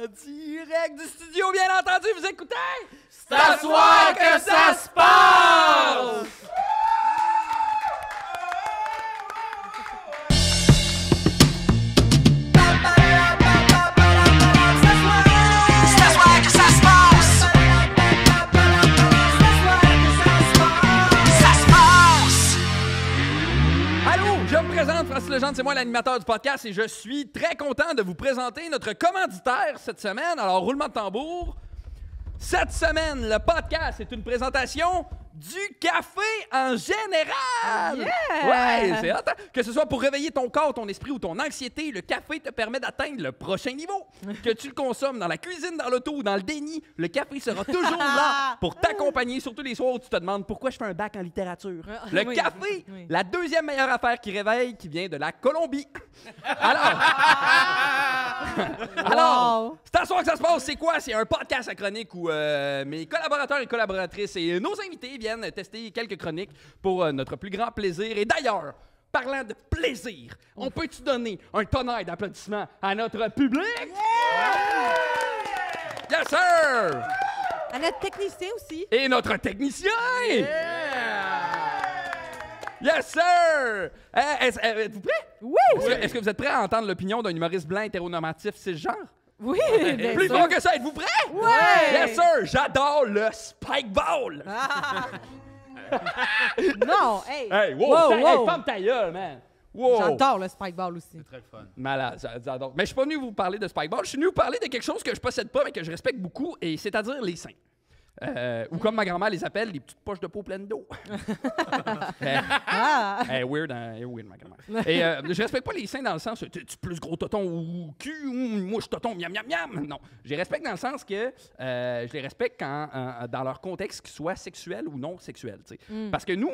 Direct du studio, bien entendu, vous écoutez? C'est à soir que ça se passe! Francis Legendre, c'est moi l'animateur du podcast et je suis très content de vous présenter notre commanditaire cette semaine. Alors, roulement de tambour. Cette semaine, le podcast est une présentation du café en général. Yeah! Ouais, c'est hot, hein? Que ce soit pour réveiller ton corps, ton esprit ou ton anxiété, le café te permet d'atteindre le prochain niveau. Que tu le consommes dans la cuisine, dans l'auto ou dans le déni, le café sera toujours là pour t'accompagner, surtout les soirs où tu te demandes pourquoi je fais un bac en littérature. Le café, la deuxième meilleure affaire qui réveille, qui vient de la Colombie. Alors, c'est à soir que ça se passe. C'est quoi? C'est un podcast à chronique où mes collaborateurs et collaboratrices et nos invités viennent tester quelques chroniques pour notre plus grand plaisir. Et d'ailleurs, parlant de plaisir, on peut-tu donner un tonnerre d'applaudissements à notre public? Yeah! Yes, sir! À notre technicien aussi. Et notre technicien! Yeah! Yes, sir! Êtes-vous prêts? Oui! Est-ce que vous êtes prêts à entendre l'opinion d'un humoriste blanc hétéronormatif cisgenre? Oui! Plus fort que ça, êtes-vous prêts? Ouais! Yes, sir! J'adore le spike ball! Non! Hey! Hey, wow! Wow, Hey, wow. ferme ta gueule, man! Wow! J'adore le spike ball aussi. C'est très le fun. Malade, j'adore. Mais je suis pas venu vous parler de spike ball, je suis venu vous parler de quelque chose que je possède pas mais que je respecte beaucoup, et c'est-à-dire les seins. Ou comme ma grand-mère les appelle, les petites poches de peau pleines d'eau. Weird, ma grand-mère. Et je respecte pas les seins dans le sens, tu plus gros toton ou cul, ou mouche toton, miam, miam, miam. Non, je les respecte dans le sens que je les respecte dans leur contexte, qu'ils soient sexuels ou non sexuels. Parce que nous,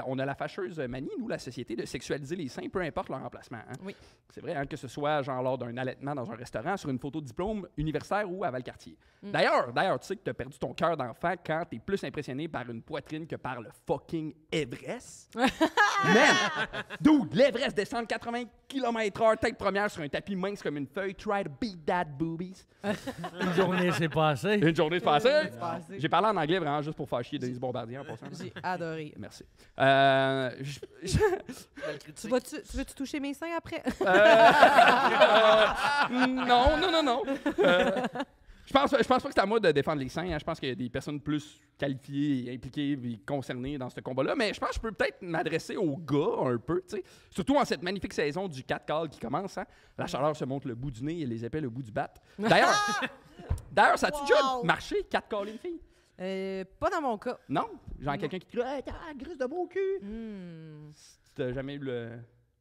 on a la fâcheuse manie, nous, la société, de sexualiser les seins, peu importe leur emplacement. Hein. Oui. C'est vrai, hein, que ce soit genre lors d'un allaitement dans un restaurant, sur une photo de diplôme universitaire ou à Valcartier. D'ailleurs, tu sais que tu as perdu ton cœur d'enfant quand tu es plus impressionné par une poitrine que par le fucking Everest. Man! Dude, l'Everest descend de 80 km/h, tête première sur un tapis mince comme une feuille. Try to beat that, boobies. Une journée s'est passée. Une journée passée. Passé. J'ai parlé en anglais vraiment juste pour faire chier Denise Bombardier en passant. J'ai adoré. Merci. Tu veux-tu toucher mes seins après? Non. Je pense pas que c'est à moi de défendre les seins. Hein. Je pense qu'il y a des personnes plus qualifiées, impliquées et concernées dans ce combat-là. Mais je pense que je peux peut-être m'adresser aux gars un peu, tu sais. Surtout en cette magnifique saison du 4 call qui commence. Hein. La chaleur se monte le bout du nez et les épées le bout du bat. D'ailleurs, ça a-tu déjà marché, 4 call les filles? Pas dans mon cas. Non? Genre quelqu'un qui crie « Hey, t'as la grisse de beau cul! T'as jamais eu le...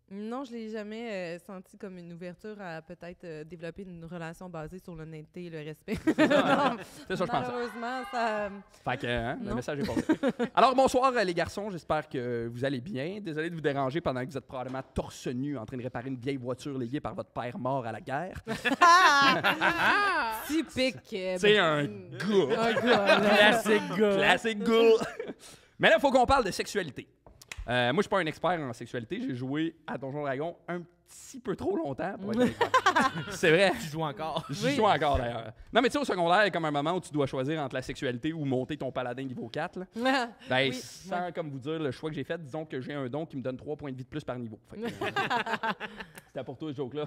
Non, je l'ai jamais senti comme une ouverture à peut-être développer une relation basée sur l'honnêteté et le respect. C'est ça, je pense. Malheureusement, ça... Fait que, hein, le message est passé. Alors, bonsoir les garçons, j'espère que vous allez bien. Désolé de vous déranger pendant que vous êtes probablement torse nu en train de réparer une vieille voiture léguée par votre père mort à la guerre. Typique. C'est un gars. Classique gars. Classique gars. Mais là, il faut qu'on parle de sexualité. Moi, je suis pas un expert en sexualité. J'ai joué à Donjons Dragons un petit peu trop longtemps pour être C'est vrai. Tu joues encore. Je joue encore, d'ailleurs. Non, mais tu sais, au secondaire, il y a comme un moment où tu dois choisir entre la sexualité ou monter ton paladin niveau 4. Là. Ben, sans comme vous dire le choix que j'ai fait, disons que j'ai un don qui me donne 3 points de vie de plus par niveau. Fait que, c'était pour toi, ce joke-là.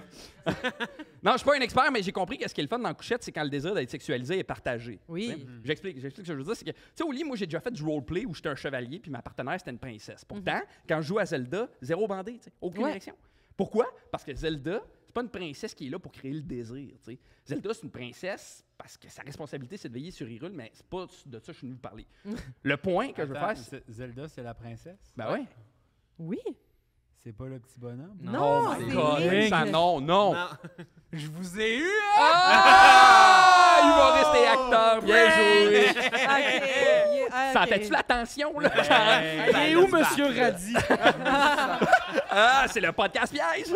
Non, je suis pas un expert, mais j'ai compris que ce qui est le fun dans la couchette, c'est quand le désir d'être sexualisé est partagé. Oui. J'explique ce que je veux dire. C'est que, tu sais, au lit, moi, j'ai déjà fait du roleplay où j'étais un chevalier puis ma partenaire, c'était une princesse. Pourtant, quand je joue à Zelda, zéro bandé, tu sais, aucune érection. Pourquoi? Parce que Zelda, c'est pas une princesse qui est là pour créer le désir. T'sais. Zelda, c'est une princesse parce que sa responsabilité, c'est de veiller sur Hyrule, mais c'est pas de ça que je suis venu vous parler. Le point que je veux faire, c'est... Zelda, c'est la princesse? Ben ouais. Oui. C'est pas le petit bonhomme? Non, oh c'est my God. Link. Ça, non. Je vous ai eu! Humoriste et acteur, bien joué. Okay. Sentais-tu la tension, là? Il est où, Monsieur Radi? C'est le podcast piège!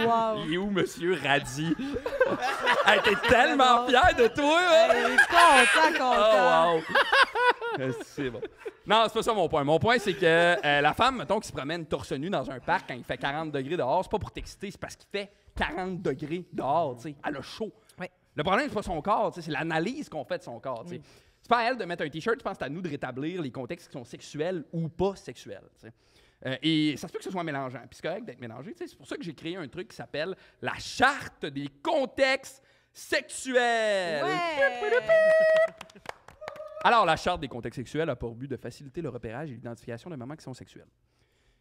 Wow. Il est où, Monsieur Radi? Hey, t'es tellement fier de toi, hein? Content. Oh, wow. C'est bon. Non, c'est pas ça mon point. Mon point, c'est que la femme, mettons, qui se promène torse nu dans un parc quand il fait 40 degrés dehors, c'est pas pour t'exciter, c'est parce qu'il fait 40 degrés dehors, tu sais. Elle a chaud. Ouais. Le problème, c'est pas son corps, tu sais, c'est l'analyse qu'on fait de son corps, tu sais. C'est pas à elle de mettre un T-shirt, je pense que c'est à nous de rétablir les contextes qui sont sexuels ou pas sexuels, tu sais. Et ça se peut que ce soit mélangeant. Puis c'est correct d'être mélangé. Tu sais, c'est pour ça que j'ai créé un truc qui s'appelle la charte des contextes sexuels. Ouais! Alors, la charte des contextes sexuels a pour but de faciliter le repérage et l'identification de moments qui sont sexuels.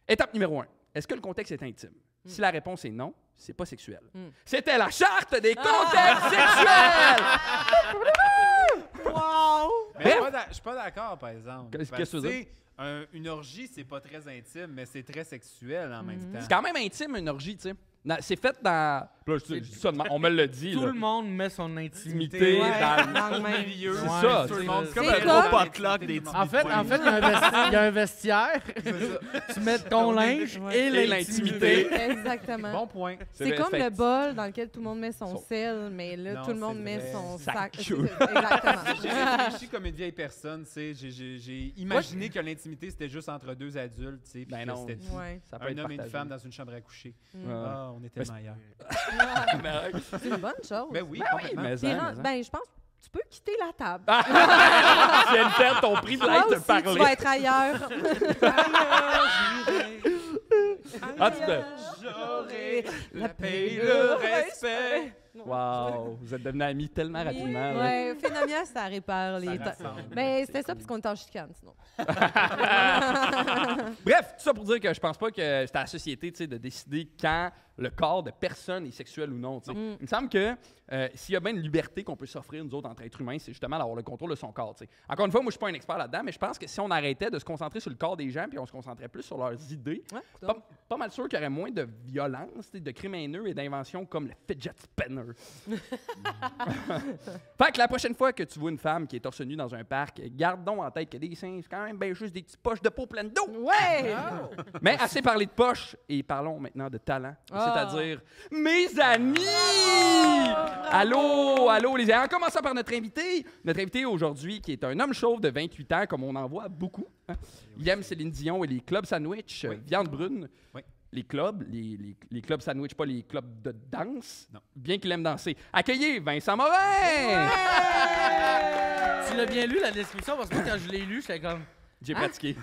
Étape numéro 1. Est-ce que le contexte est intime? Si la réponse est non, c'est pas sexuel. C'était la charte des contextes sexuels! Wow! Mais je suis pas d'accord, par exemple. Qu'est-ce Parce que tu veux dire? Une orgie, c'est pas très intime, mais c'est très sexuel en même temps. C'est quand même intime, une orgie, tu sais. C'est fait dans... Là, je dis ça, on me l'a dit. Tout là. le monde met son intimité. Intimité Ouais, dans dans le même. milieu. C'est ça, Tout le c'est- monde. c'est Comme un comme- gros potluck des En fait, il y a un vestiaire. Tu mets ton linge Ouais. et Et l'intimité. Exactement. Bon point. C'est comme fait- le bol dans lequel tout le monde met son Son- sel, mais là, Non, tout le monde c'est met vrai. son Sac sac. queue. C'est ça, exactement. J'ai réfléchi comme une vieille personne, tu sais. J'ai imaginé que l'intimité, c'était juste entre deux adultes, tu sais. puis Ben que non. c'était Ouais. Ça peut un être homme et une partagé. femme dans une chambre à coucher. Ouais. Ah, on était Mais c'est- meilleurs. C'est une bonne chose. Ben oui, Ben oui, complètement. mais Puis, ça, ben, je pense que tu peux quitter la table. tu viens de perdre ton privilège Toi de aussi, tu vas parler. être ailleurs. Ah, tu peux. J'aurai la paix et le respect. Wow, vous êtes devenus amis tellement rapidement. là. Ouais, Phénomia, ça répare les... Ça rassemble. Mais c'était ça parce qu'on était en chicane, sinon. Bref, tout ça pour dire que je pense pas que c'est à la société, tu sais, de décider quand le corps de personne est sexuel ou non, tu sais. Il me semble que s'il y a bien une liberté qu'on peut s'offrir, nous autres, entre êtres humains, c'est justement d'avoir le contrôle de son corps, tu sais. Encore une fois, moi, je suis pas un expert là-dedans, mais je pense que si on arrêtait de se concentrer sur le corps des gens puis on se concentrait plus sur leurs idées, Ouais, pas mal sûr qu'il y aurait moins de violence, tu sais, de crimes haineux et d'inventions comme le fidget spinner. Fait que la prochaine fois que tu vois une femme qui est torse nue dans un parc, garde donc en tête que des seins, c'est quand même bien juste des petites poches de peau pleine d'eau. Ouais! Mais assez parlé de poche et parlons maintenant de talent, Ah. c'est-à-dire mes amis! Allô, allô les amis. En commençant par notre invité aujourd'hui qui est un homme chauve de 28 ans comme on en voit beaucoup. Hein. Il aime Céline Dion et les clubs sandwich, viande brune. Oui. Les clubs, les clubs sandwich, pas les clubs de danse, Non. bien qu'il aime danser. Accueillez Vincent Morin! Tu l'as bien lu, la description, parce que moi, quand je l'ai lu, j'étais comme... J'ai pratiqué.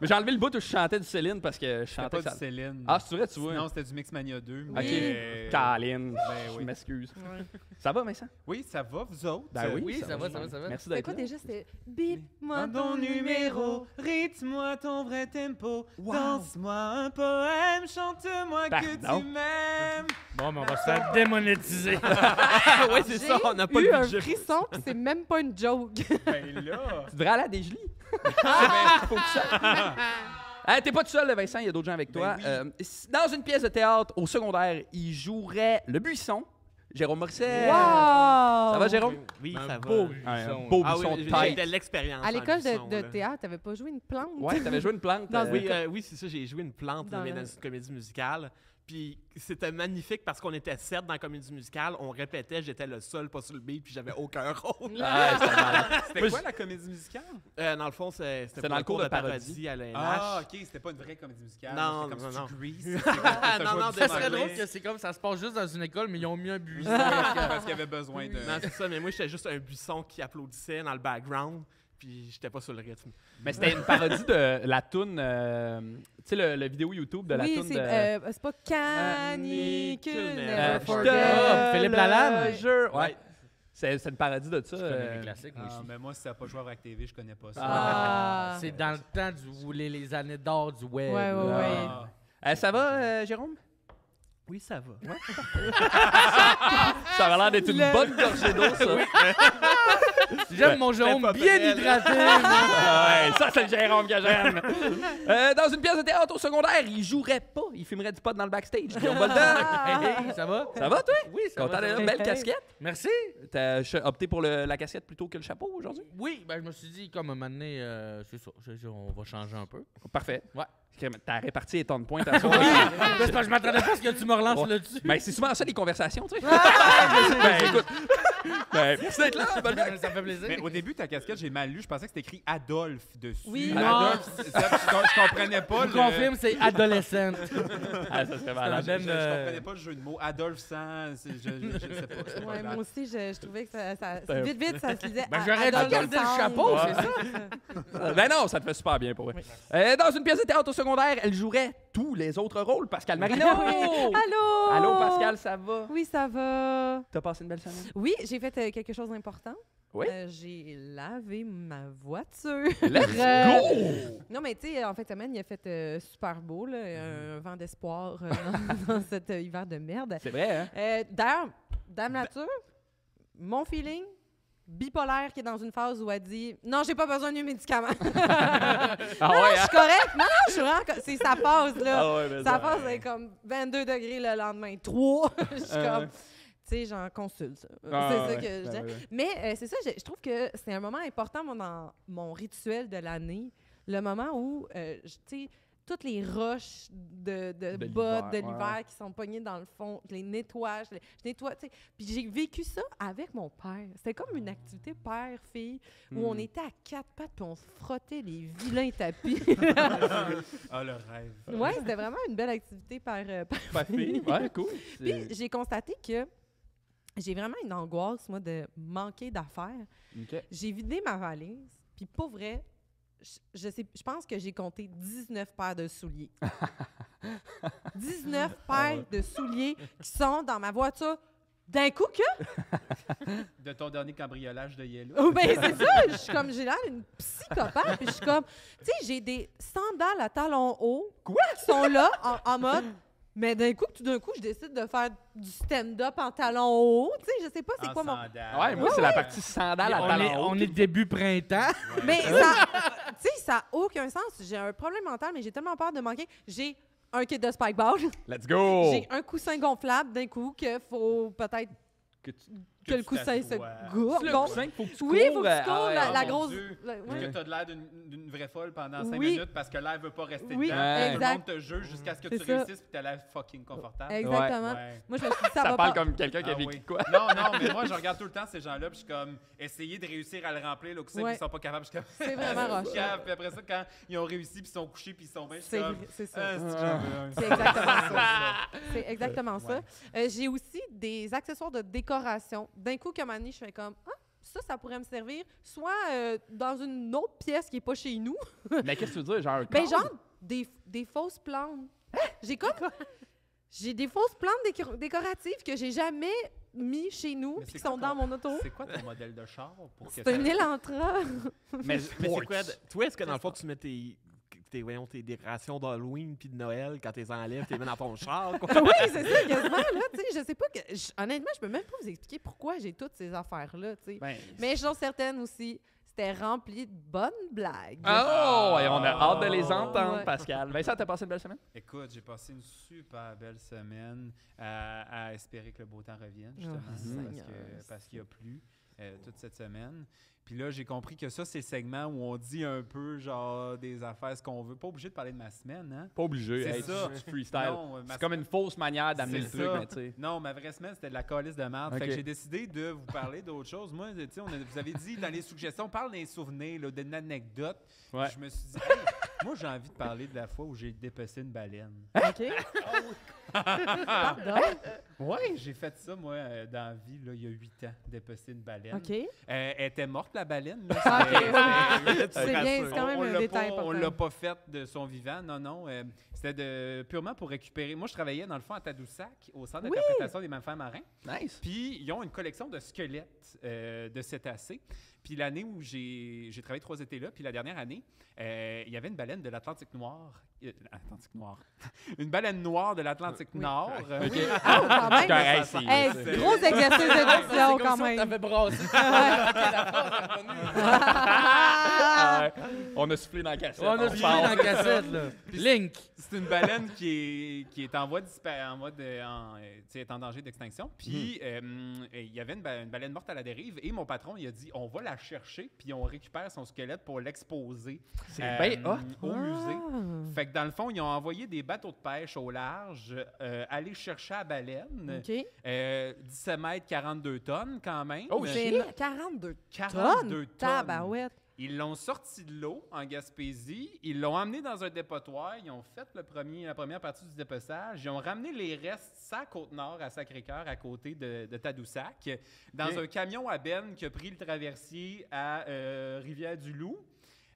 Mais j'ai enlevé le bout où je chantais du Céline parce que je C'était chantais pas que ça... du Céline. Ah, c'est vrai, tu vois. Non, c'était du Mixmania 2. OK. mais- Caline, Ben je oui. m'excuse. Ouais. Ça va, Vincent? Oui, ça va, vous autres? Ben oui, Oui, ça va, ça va, ça va. Merci C'était d'être quoi là. déjà? C'était bip-moi Dans ton numéro, rythme-moi ton vrai tempo, danse-moi un poème, chante-moi que Pardon? tu m'aimes. Bon, mais on va se faire démonétiser. ouais, c'est ça, on n'a pas eu le un budget. frisson, puis c'est même pas une joke. Ben là, Tu devrais aller à Desjolies. Faut que ça... T'es pas tout seul, Vincent, il y a d'autres gens avec toi. Ben oui. Dans une pièce de théâtre au secondaire, il jouerait Le Buisson. Jérôme Morissette. Wow! Ça va, Jérôme? Oui, Un ça beau va. Un beau Ah buisson oui, de j'ai tête. de l'expérience. À en l'école buisson, de là. théâtre, t'avais pas joué une plante? Ouais, t'avais joué une plante. Dans Oui, oui, c'est ça, j'ai joué une plante Dans mais le- dans une comédie musicale. Puis c'était magnifique parce qu'on était 7 dans la comédie musicale. On répétait, j'étais le seul pas sur le beat, puis j'avais aucun rôle. Ah, c'était malade. c'était Moi, quoi la comédie musicale? Dans le fond, c'était dans pour le cours de parodie à l'ENH. Ah, ok, c'était pas une vraie comédie musicale. Non, c'était comme non, si non. tu Grease. Non, non, Ça serait désolé. drôle que c'est comme ça se passe juste dans une école, mais ils ont mis un buisson. Parce qu'il y avait besoin de... Non, c'est ça, mais moi, j'étais juste un buisson qui applaudissait dans le background, puis j'étais pas sur le rythme. Mais c'était une parodie de la toune, tu sais, le vidéo YouTube de la Oui, toune de... c'est pas Canicule, Never Euh, Forget. Philippe Lalanne. Ouais. C'est une parodie de ça. Je connais les classiques, moi Ah, aussi. mais moi, si ça n'a pas joué avec TV, je connais pas ça. Ah. C'est dans le temps les années d'or du web. Ouais, ouais, là. ouais. Ah. Ça va, Jérôme? Oui, ça va. Ça avait l'air d'être une Le- bonne gorgée d'eau, ça. J'aime mon Jérôme pas bien belle. hydraté. moi. Ah ouais, ça, c'est le Jérôme que j'aime. Dans une pièce de théâtre au secondaire, il jouerait pas. Il fumerait du pot dans le backstage. Guillaume Boldan. Hey, ça va? Ça va, toi? Oui, ça Content va. d'être là? ça va. Belle casquette. Merci. T'as opté pour la casquette plutôt que le chapeau aujourd'hui? Oui, ben je me suis dit, comme un moment donné, c'est ça, on va changer un peu. Parfait. Ouais. Ta répartie est on point à ça. C'est parce que je m'attendais pas à ce que tu me relances Ouais. là-dessus. Ben, c'est souvent ça, les conversations, tu sais. Ben, écoute, Merci d'être là, Balbec. Ça me fait plaisir. Mais au début, ta casquette, j'ai mal lu. Je pensais que c'était écrit Adolphe dessus. Oui. Adolphe, je comprenais pas Je confirme, c'est adolescent. Ah, ça serait malade. Je comprenais pas le jeu de mots. Adolphe sans... Je sais pas. c'est pas Ouais, clair. moi aussi, je trouvais que vite, ça se lisait. Ben, j'aurais dû garder le chapeau, c'est ça. Ben non, ça te fait super bien pour vrai. Dans une pièce de théâtre au secondaire, elle jouerait tous les autres rôles. Pascal Marino! Allô? Allô, Pascal, ça va? Oui, ça va. T'as passé une belle semaine? Oui, j'ai fait quelque chose d'important. Oui? J'ai lavé ma voiture. Let's go! Non, mais tu sais, en fin de semaine, il a fait super beau, là, un vent d'espoir dans cet hiver de merde. C'est vrai, hein? D'ailleurs, Dame Nature, mon feeling, bipolaire qui est dans une phase où elle dit « Non, j'ai pas besoin de médicaments. » Ah Non, ouais, je suis correcte. Non, je suis vraiment... C'est sa phase, là. Ah ouais, mais Sa phase, c'est comme 22 degrés le lendemain. 3. Je suis comme... Tu sais, j'en consulte. Ah, c'est ouais, ça que je dis. ouais. Mais c'est ça, je trouve que c'est un moment important moi, dans mon rituel de l'année. Le moment où, tu sais, toutes les roches de bottes de l'hiver, l'hiver qui sont pognées dans le fond, je les nettoie, je nettoie, tu sais. Puis j'ai vécu ça avec mon père. C'était comme une activité père-fille où on était à 4 pattes puis on se frottait les vilains tapis. Ah, le rêve. Ouais, c'était vraiment une belle activité Parfait. Ouais, cool. Puis j'ai constaté que j'ai vraiment une angoisse, moi, de manquer d'affaires. OK. J'ai vidé ma valise, puis pour vrai, je pense que j'ai compté 19 paires de souliers. 19 paires de souliers qui sont dans ma voiture d'un coup que... De ton dernier cambriolage de Yellow. Oh, ben c'est ça! Je suis comme, j'ai l'air d'une psychopathe, puis je suis comme... Tu sais, j'ai des sandales à talons hauts qui sont là, en mode... Mais tout d'un coup, je décide de faire du stand-up en talons hauts. Tu sais, je sais pas c'est quoi mon... Ouais, moi, c'est la partie sandale à talons hauts. On est début printemps. Mais ça, tu sais, ça n'a aucun sens. J'ai un problème mental, mais j'ai tellement peur de manquer. J'ai un kit de spikeball. Let's go! J'ai un coussin gonflable d'un coup qu'il faut peut-être que le coussin se gonfle. Le coussin, il faut que tu Oui, il faut cours. que tu cours. Ah ouais, la mon grosse... Dieu. ouais. Que tu as l'air d'une vraie folle pendant 5 Oui. minutes parce que l'air veut pas rester Oui, dedans. Ouais. Tout le monde te juge jusqu'à ce que C'est tu ça. réussisses puis tu as l'air fucking confortable. Exactement. Ouais. Moi, je me suis dit, ça Ça va parle pas. comme quelqu'un qui a Ah vécu oui. quoi? Non, mais moi, je regarde tout le temps ces gens-là, puis je suis comme, essayer de réussir à le remplir, le coussin, Ouais. puis ils sont pas capables. Je suis comme, C'est vraiment roche. Puis après ça, quand ils ont réussi, puis ils sont couchés, puis ils sont bien, je suis C'est comme, c'est ça. ah, c'est que j'en veux un. C'est exactement ça. C'est exactement ça. J'ai aussi des accessoires de décoration. D'un coup, comme Annie, je fais comme ça pourrait me servir soit dans une autre pièce qui n'est pas chez nous. Mais qu'est-ce que tu veux dire? Genre un Ben cadre? genre des fausses plantes. J'ai des fausses plantes décoratives que j'ai jamais mis chez nous Mais puis c'est qui sont quoi dans mon auto. C'est quoi ton modèle de char? Pour que C'est ça- un Elantra. Mais c'est quoi? Toi, est-ce que dans le fond, tu mets tes décorations d'Halloween puis de Noël quand tu les enlèves, tu les mets dans ton char? Quoi? Oui, c'est ça, quasiment, là, tu sais, je sais pas honnêtement, je peux même pas vous expliquer pourquoi j'ai toutes ces affaires-là, tu sais. Ben, Mais je suis certaine aussi, c'était rempli de bonnes blagues. Oh, et on a hâte de les entendre, Ouais. Pascal. Vincent, t'as passé une belle semaine? Écoute, j'ai passé une super belle semaine à espérer que le beau temps revienne, justement, Seigneur. parce qu'il a plu toute cette semaine. Puis là, j'ai compris que ça, c'est le segment où on dit un peu, genre, des affaires, ce qu'on veut. Pas obligé de parler de ma semaine, hein? Pas obligé. C'est Hey, ça. tu freestyle. Non, ma C'est comme une fausse manière d'amener le C'est truc, ça. mais tu sais. Non, ma vraie semaine, c'était de la calice de merde. Ok. Fait que j'ai décidé de vous parler d'autre chose. Moi, tu sais, vous avez dit dans les suggestions, on parle des souvenirs, là, d'une anecdote. Ouais. Puis je me suis dit, hey, moi, j'ai envie de parler de la fois où j'ai dépecé une baleine. OK? Pardon? Ouais, j'ai fait ça, moi, dans la vie, là, il y a 8 ans, dépecer une baleine. OK. Elle était morte, la baleine. Là. Ah, OK. C'était- C'est bien, c'est quand même on un l'a détail pas, important. on l'a pas fait de son vivant, non. C'était purement pour récupérer. Moi, je travaillais, dans le fond, à Tadoussac, au Centre d'interprétation des mammifères marins. Nice. Puis, ils ont une collection de squelettes de cétacés. Puis, l'année où j'ai travaillé 3 étés là, puis la dernière année, il y avait une baleine de l'Atlantique Noir. Atlantique Noir. Une baleine noire de l'Atlantique Nord. OK. Oh, quand même. Correct, c'est- Hey, c'est- gros exercice d'édition, quand même. T'avais brassé. Ouais. Ah, ouais. On a soufflé dans la cassette. On a suivi dans la cassette, là. Link. C'est une baleine qui est en voie est en danger d'extinction. Puis il y avait une baleine morte à la dérive et mon patron il a dit on va la chercher puis on récupère son squelette pour l'exposer bien hot. au musée. Fait que dans le fond ils ont envoyé des bateaux de pêche au large aller chercher la baleine. OK. 17 mètres, 42 tonnes quand même. Oh, C'est 42 42 tonnes. Tabarouette. Ils l'ont sorti de l'eau en Gaspésie, ils l'ont amené dans un dépotoir, ils ont fait la première partie du dépeçage, ils ont ramené les restes sa Côte-Nord à Sacré-Cœur à côté de Tadoussac, dans un camion à benne qui a pris le traversier à Rivière-du-Loup.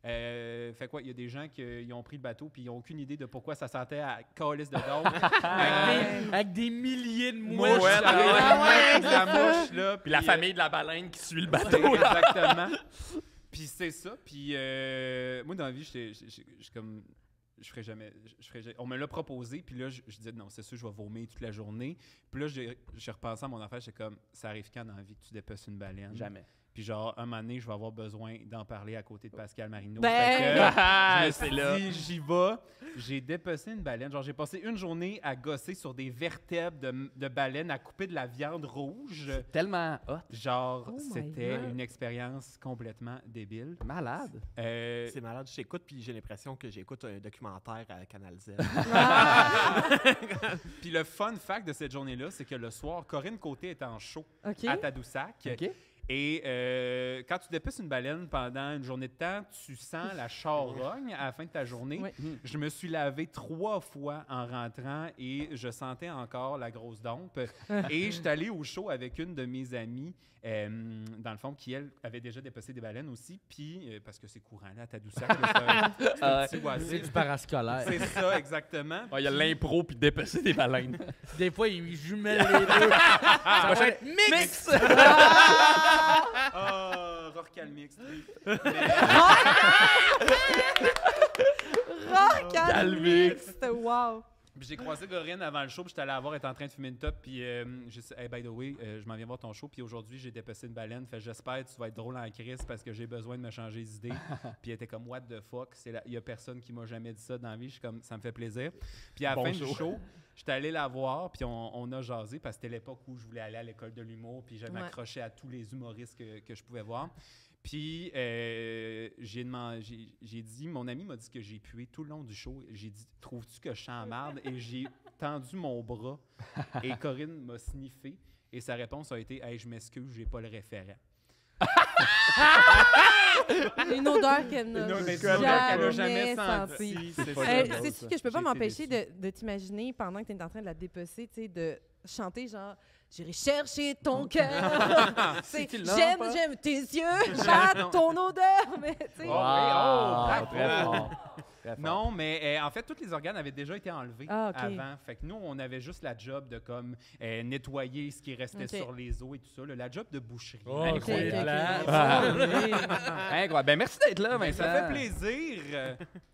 Fait quoi, il y a des gens qui ont pris le bateau puis ils n'ont aucune idée de pourquoi ça sentait à calice de d'eau. Avec des milliers de mouches. Avec la mouche, là. Puis la famille de la baleine qui suit le bateau. Exactement. Puis c'est ça. Puis moi, dans la vie, je comme... Je ferais jamais. On me l'a proposé, puis là, je disais non, c'est sûr, je vais vomir toute la journée. Puis là, j'ai repensé à mon affaire, j'étais comme, ça arrive quand dans la vie que tu dépeces une baleine? Jamais. Puis genre, un moment donné, je vais avoir besoin d'en parler à côté de Pascal Marino. Ben, Fait que, c'est je me là. suis dit, j'y vais. J'ai dépecé une baleine. Genre, j'ai passé une journée à gosser sur des vertèbres de baleine, à couper de la viande rouge. Tellement hot. Genre, Oh my c'était God. une expérience complètement débile. Malade. C'est malade, je t'écoute, puis j'ai l'impression que j'écoute un documentaire à Canal Z. Puis le fun fact de cette journée-là, c'est que le soir, Corinne Côté est en show OK. à Tadoussac. OK. Et quand tu dépeces une baleine pendant une journée de temps, tu sens la charogne à la fin de ta journée. Oui. Je me suis lavé 3 fois en rentrant et je sentais encore la grosse dompe. Et je suis allé au show avec une de mes amies, dans le fond, qui, elle, avait déjà dépecé des baleines aussi. Puis, parce que c'est courant, là, à Tadoussac, là, c'est un petit C'est oasis. du parascolaire. C'est ça, exactement. Il y a l'impro puis dépecer des baleines. Des fois, ils jumellent les deux. Ça va être mix! Ah, Rorcalmix. Calmix. Wow. Puis j'ai croisé Corinne avant le show, puis j'étais allé la voir, elle était en train de fumer une top, puis j'ai dit hey, by the way, je m'en viens voir ton show, puis aujourd'hui j'ai dépecé une baleine, fait j'espère que tu vas être drôle en crise parce que j'ai besoin de me changer les idées. Puis elle était comme what the fuck, il y a personne qui m'a jamais dit ça dans la vie, je suis comme ça me fait plaisir. Puis à la fin du show, j'étais allé la voir, puis on a jasé parce que c'était l'époque où je voulais aller à l'école de l'humour, puis j'avais accroché à tous les humoristes que je pouvais voir. Puis, j'ai dit, mon ami m'a dit que j'ai pué tout le long du show. J'ai dit, trouves-tu que je chante marde? Et j'ai tendu mon bras. Et Corinne m'a sniffé. Et sa réponse a été, hey, je m'excuse, j'ai pas le référent. Une odeur qu'elle n'a jamais jamais sentie. senti. C'est C'est sûr que je peux pas J'ai m'empêcher été de t'imaginer pendant que tu es en train de la dépecer, tu sais, de chanter genre j'irai chercher ton cœur. C'est j'aime tes yeux, j'aime ton odeur, mais tu sais. Bravo. Très fort. Non, mais en fait, tous les organes avaient déjà été enlevés OK. avant. Fait que nous, on avait juste la job de comme nettoyer ce qui restait OK. sur les os et tout ça. La job de boucherie. Oh, Incroyable. c'est Incroyable. Ben, merci d'être là, Ben, Vincent. ça fait plaisir.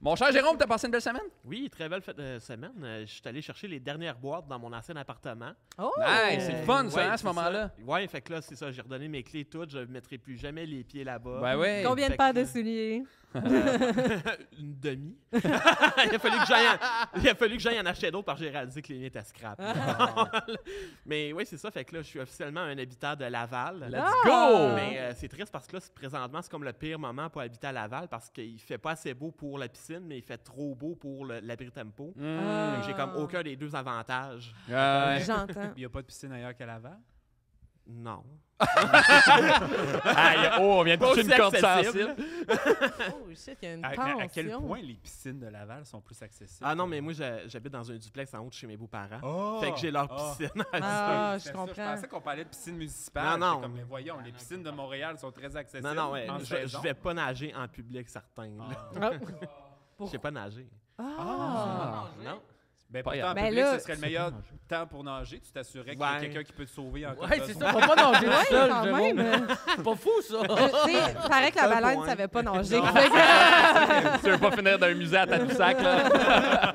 Mon cher Jérôme, t'as passé une belle semaine? Oui, très belle semaine. Je suis allé chercher les dernières boîtes dans mon ancien appartement. Oh! Nice, c'est le fun, ça, Ouais, à ce c'est moment-là. ça. Ouais, fait que là, c'est ça. J'ai redonné mes clés toutes. Je ne mettrai plus jamais les pieds là-bas. Ben oui. Combien de Fait paires que- de souliers? Une demi. Il a fallu que j'aille en acheter d'autres parce que j'ai réalisé que les miens étaient scrap. Mais oui, c'est ça. Fait que là, je suis officiellement un habitant de Laval. Let's go! Mais c'est triste parce que là, présentement, c'est comme le pire moment pour habiter à Laval parce qu'il fait pas assez beau pour la piscine, mais il fait trop beau pour l'abri tempo. Mm. Fait que j'ai comme aucun des deux avantages. Ouais. J'entends. Il n'y a pas de piscine ailleurs qu'à Laval. Non. Aïe, oh, on vient de toucher une Pas corde aussi accessible. sensible. Oh shit, il y a une À quel tension. point les piscines de Laval sont plus accessibles? Ah non, mais moi, j'habite dans un duplex en haut de chez mes beaux-parents. Oh! Fait que j'ai leur piscine. Ah, je C'est ça, comprends. Je pensais qu'on parlait de piscine municipale. Non, non. J'étais comme, mais voyons, les piscines de Montréal sont très accessibles. Non, non, ouais. en Je saison. vais pas nager en public, certain. là. Je sais pas nager. Ah! Non. Ben, Pas pourtant, en Ben public, là- ce serait le meilleur temps pour nager. Tu t'assurais qu'il y a Ouais. quelqu'un qui peut te sauver en cas de Ouais, c'est besoin. ça. Faut pas nager tout Ouais, seul, quand Jérôme. même. C'est pas fou, ça. Tu sais, paraît que la Un baleine point. savait pas nager. Non. Fait que- Tu veux pas finir d'un musée à Tadoussac, là?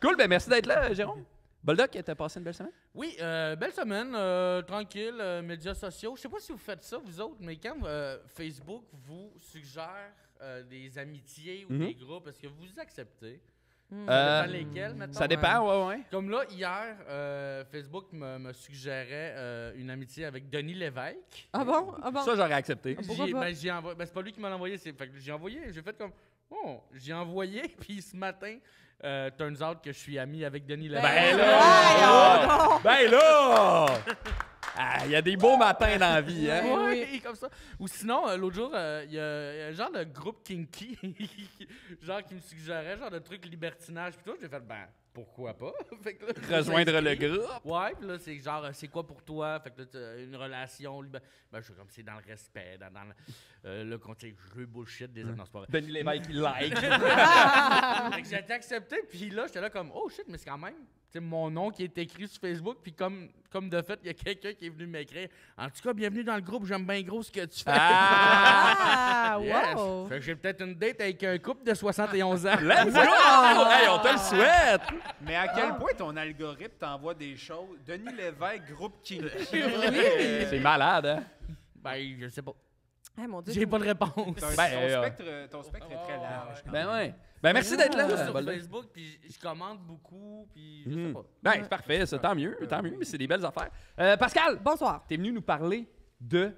Cool, ben merci d'être là, Jérôme. Boldoc, t'as passé une belle semaine? Oui, belle semaine, tranquille, médias sociaux. Je sais pas si vous faites ça, vous autres, mais quand Facebook vous suggère des amitiés ou Mhm. des groupes, est-ce que vous acceptez? Hmm. Ça dépend lesquels, mettons, Ça dépend, ouais. Comme là, hier, Facebook me suggérait une amitié avec Denis Lévesque. Ah bon? Ah bon? Ça, j'aurais accepté. Pourquoi pas? J'ai envoyé, c'est pas lui qui m'a envoyé, fait que j'ai envoyé, j'ai fait comme, oh, j'ai envoyé, puis ce matin, turns out que je suis ami avec Denis Lévesque. Ben là! Ben là! Ah, il y a des beaux matins dans la vie, hein? Ouais, comme ça. Ou sinon, l'autre jour, il y a un genre de groupe kinky, genre qui me suggérait, genre de truc libertinage, puis tout. J'ai fait, ben, pourquoi pas? Fait que là, Rejoindre le inscrit. groupe. Ouais, puis là, c'est genre, c'est quoi pour toi? Fait que là, t'as une relation, ben, je suis comme, c'est dans le respect, dans le contexte, je veux bullshit des non, c'est pas vrai. Denis Lévesque, il like. Fait que j'ai été accepté, puis là, j'étais là comme, oh shit, mais c'est quand même, tu sais, mon nom qui est écrit sur Facebook, puis comme de fait, il y a quelqu'un qui est venu m'écrire. En tout cas, bienvenue dans le groupe, j'aime bien gros ce que tu fais. Ah! Yes. Wow! Fait que j'ai peut-être une date avec un couple de 71 ans. Let's go! Hey, on te le souhaite! Mais à quel point ton algorithme t'envoie des choses? Denis Lévesque, groupe King. C'est malade, hein? Ben, je sais pas. Eh, mon Dieu. J'ai pas de réponse. Ton spectre est très large. quand Ben même. ouais. Ben merci d'être Je suis là. sur Boldoc. Facebook, puis je commande beaucoup, puis je sais Mhm. pas. Ben, c'est parfait, ça. Tant mieux, mais c'est des belles affaires. Pascal, Bonsoir. t'es venu nous parler de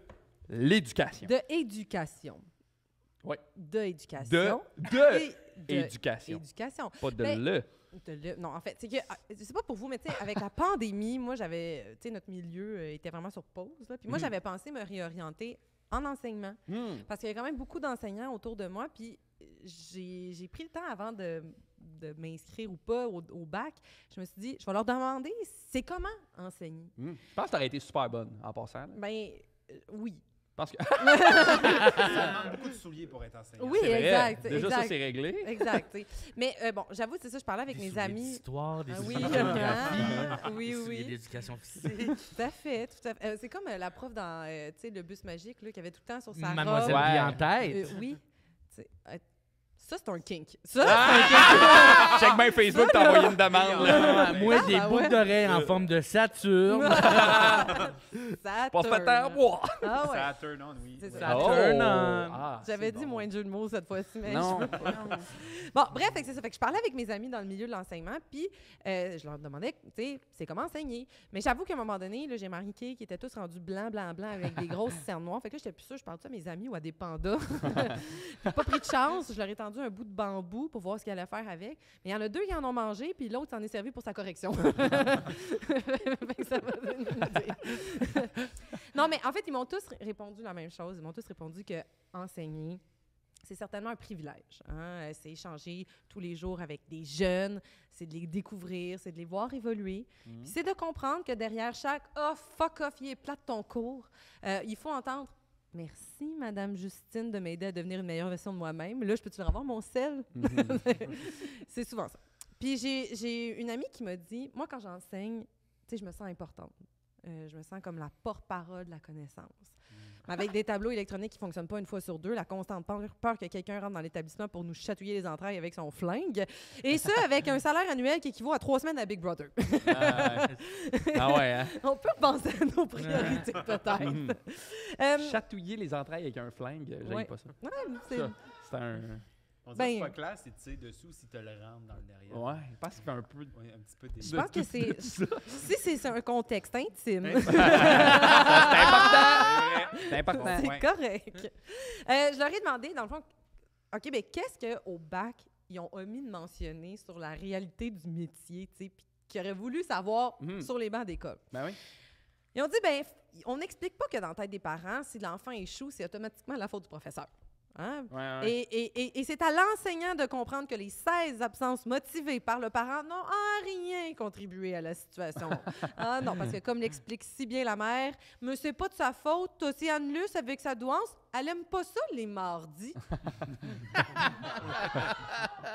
l'éducation. De éducation. Ouais. De De éducation. éducation. Éducation. Pas de Ben, le. Non, en fait, c'est que, je sais pas pour vous, mais tu sais, avec la pandémie, moi, j'avais, tu sais, notre milieu était vraiment sur pause. Là, puis moi, j'avais pensé me réorienter en enseignement. Parce qu'il y avait quand même beaucoup d'enseignants autour de moi. Puis j'ai pris le temps avant de m'inscrire ou pas au bac. Je me suis dit, je vais leur demander, c'est comment enseigner? Je pense que t'aurais été super bonne en passant. là. Ben, oui. Parce que Ça demande beaucoup de souliers pour être enseignant. Oui, c'est vrai. exact. Déjà, exact. ça, c'est réglé. Exact. Tu sais. Mais bon, j'avoue, c'est ça, je parlais avec mes amis. Histoire, des Ah oui, oui, oui. d'éducation physique. Tout à fait, tout à fait. C'est comme la prof dans tu sais, le bus magique là, qui avait tout le temps sur sa Mademoiselle robe. Ouais. Vie en tête. Oui. Tu sais, ça, c'est un kink. Ça, c'est un kink. Check bien Facebook, t'as envoyé une demande. là. Moi, des Ah, boucles ouais. d'oreilles en forme de Saturne. Ça Pas fait en bois. Ah ouais. Ça turn on, oui. C'est ça. Ça Oh! turn on. Ah, J'avais c'est dit bon. moins de jeux de mots cette fois-ci, mais Non. je peux pas. Bon, bref, fait que c'est ça. Fait que je parlais avec mes amis dans le milieu de l'enseignement, puis je leur demandais, tu sais, c'est comment enseigner. Mais j'avoue qu'à un moment donné, là, j'ai remarqué qu'ils étaient tous rendus blancs, avec des grosses cernes noires. Fait que là, j'étais plus sûre, je parle de ça à mes amis ou à des pandas. J'ai pas pris de chance. Je leur ai tendu un bout de bambou pour voir ce qu'ils allaient faire avec. Mais il y en a deux qui en ont mangé, puis l'autre s'en est servi pour sa correction. Fait que ça m'a donné une idée. Non, mais en fait, ils m'ont tous répondu la même chose. Ils m'ont tous répondu que enseigner, c'est certainement un privilège. Hein? C'est échanger tous les jours avec des jeunes, c'est de les découvrir, c'est de les voir évoluer. Puis c'est de comprendre que derrière chaque « Oh, fuck off, il est plate ton cours », il faut entendre « Merci, Madame Justine, de m'aider à devenir une meilleure version de moi-même. Là, je peux-tu leur avoir mon sel? » C'est souvent ça. Puis j'ai une amie qui m'a dit « Moi, quand j'enseigne, tu sais, je me sens importante. Je me sens comme la porte-parole de la connaissance. » Avec des tableaux électroniques qui ne fonctionnent pas une fois sur deux, la constante peur que quelqu'un rentre dans l'établissement pour nous chatouiller les entrailles avec son flingue. Et ça, avec un salaire annuel qui équivaut à 3 semaines à Big Brother. Ah ouais, hein? On peut penser à nos priorités, peut-être. Chatouiller les entrailles avec un flingue, j'aime Ouais. pas ça. Ouais, c'est- Ça, c'est un... On dirait Ben- que c'est pas clair si tu sais dessous ou si tu le rentres dans le derrière. Ouais, je pense qu'il fait un peu... Ouais, un petit peu des... Je pense que c'est... Si c'est un contexte intime, C'est important! C'est important. c'est Ouais. correct. Je leur ai demandé, dans le fond, OK, mais qu'est-ce qu'au bac, ils ont omis de mentionner sur la réalité du métier, tu sais, puis qu'ils auraient voulu savoir sur les bancs d'école? Ben oui. Ils ont dit, ben, on n'explique pas que dans la tête des parents, si l'enfant échoue, c'est automatiquement la faute du professeur. Hein? Ouais. Et c'est à l'enseignant de comprendre que les 16 absences motivées par le parent n'ont en rien contribué à la situation. Ah non, parce que comme l'explique si bien la mère, mais c'est pas de sa faute, Océane Luce avec sa douance, elle aime pas ça les mardis.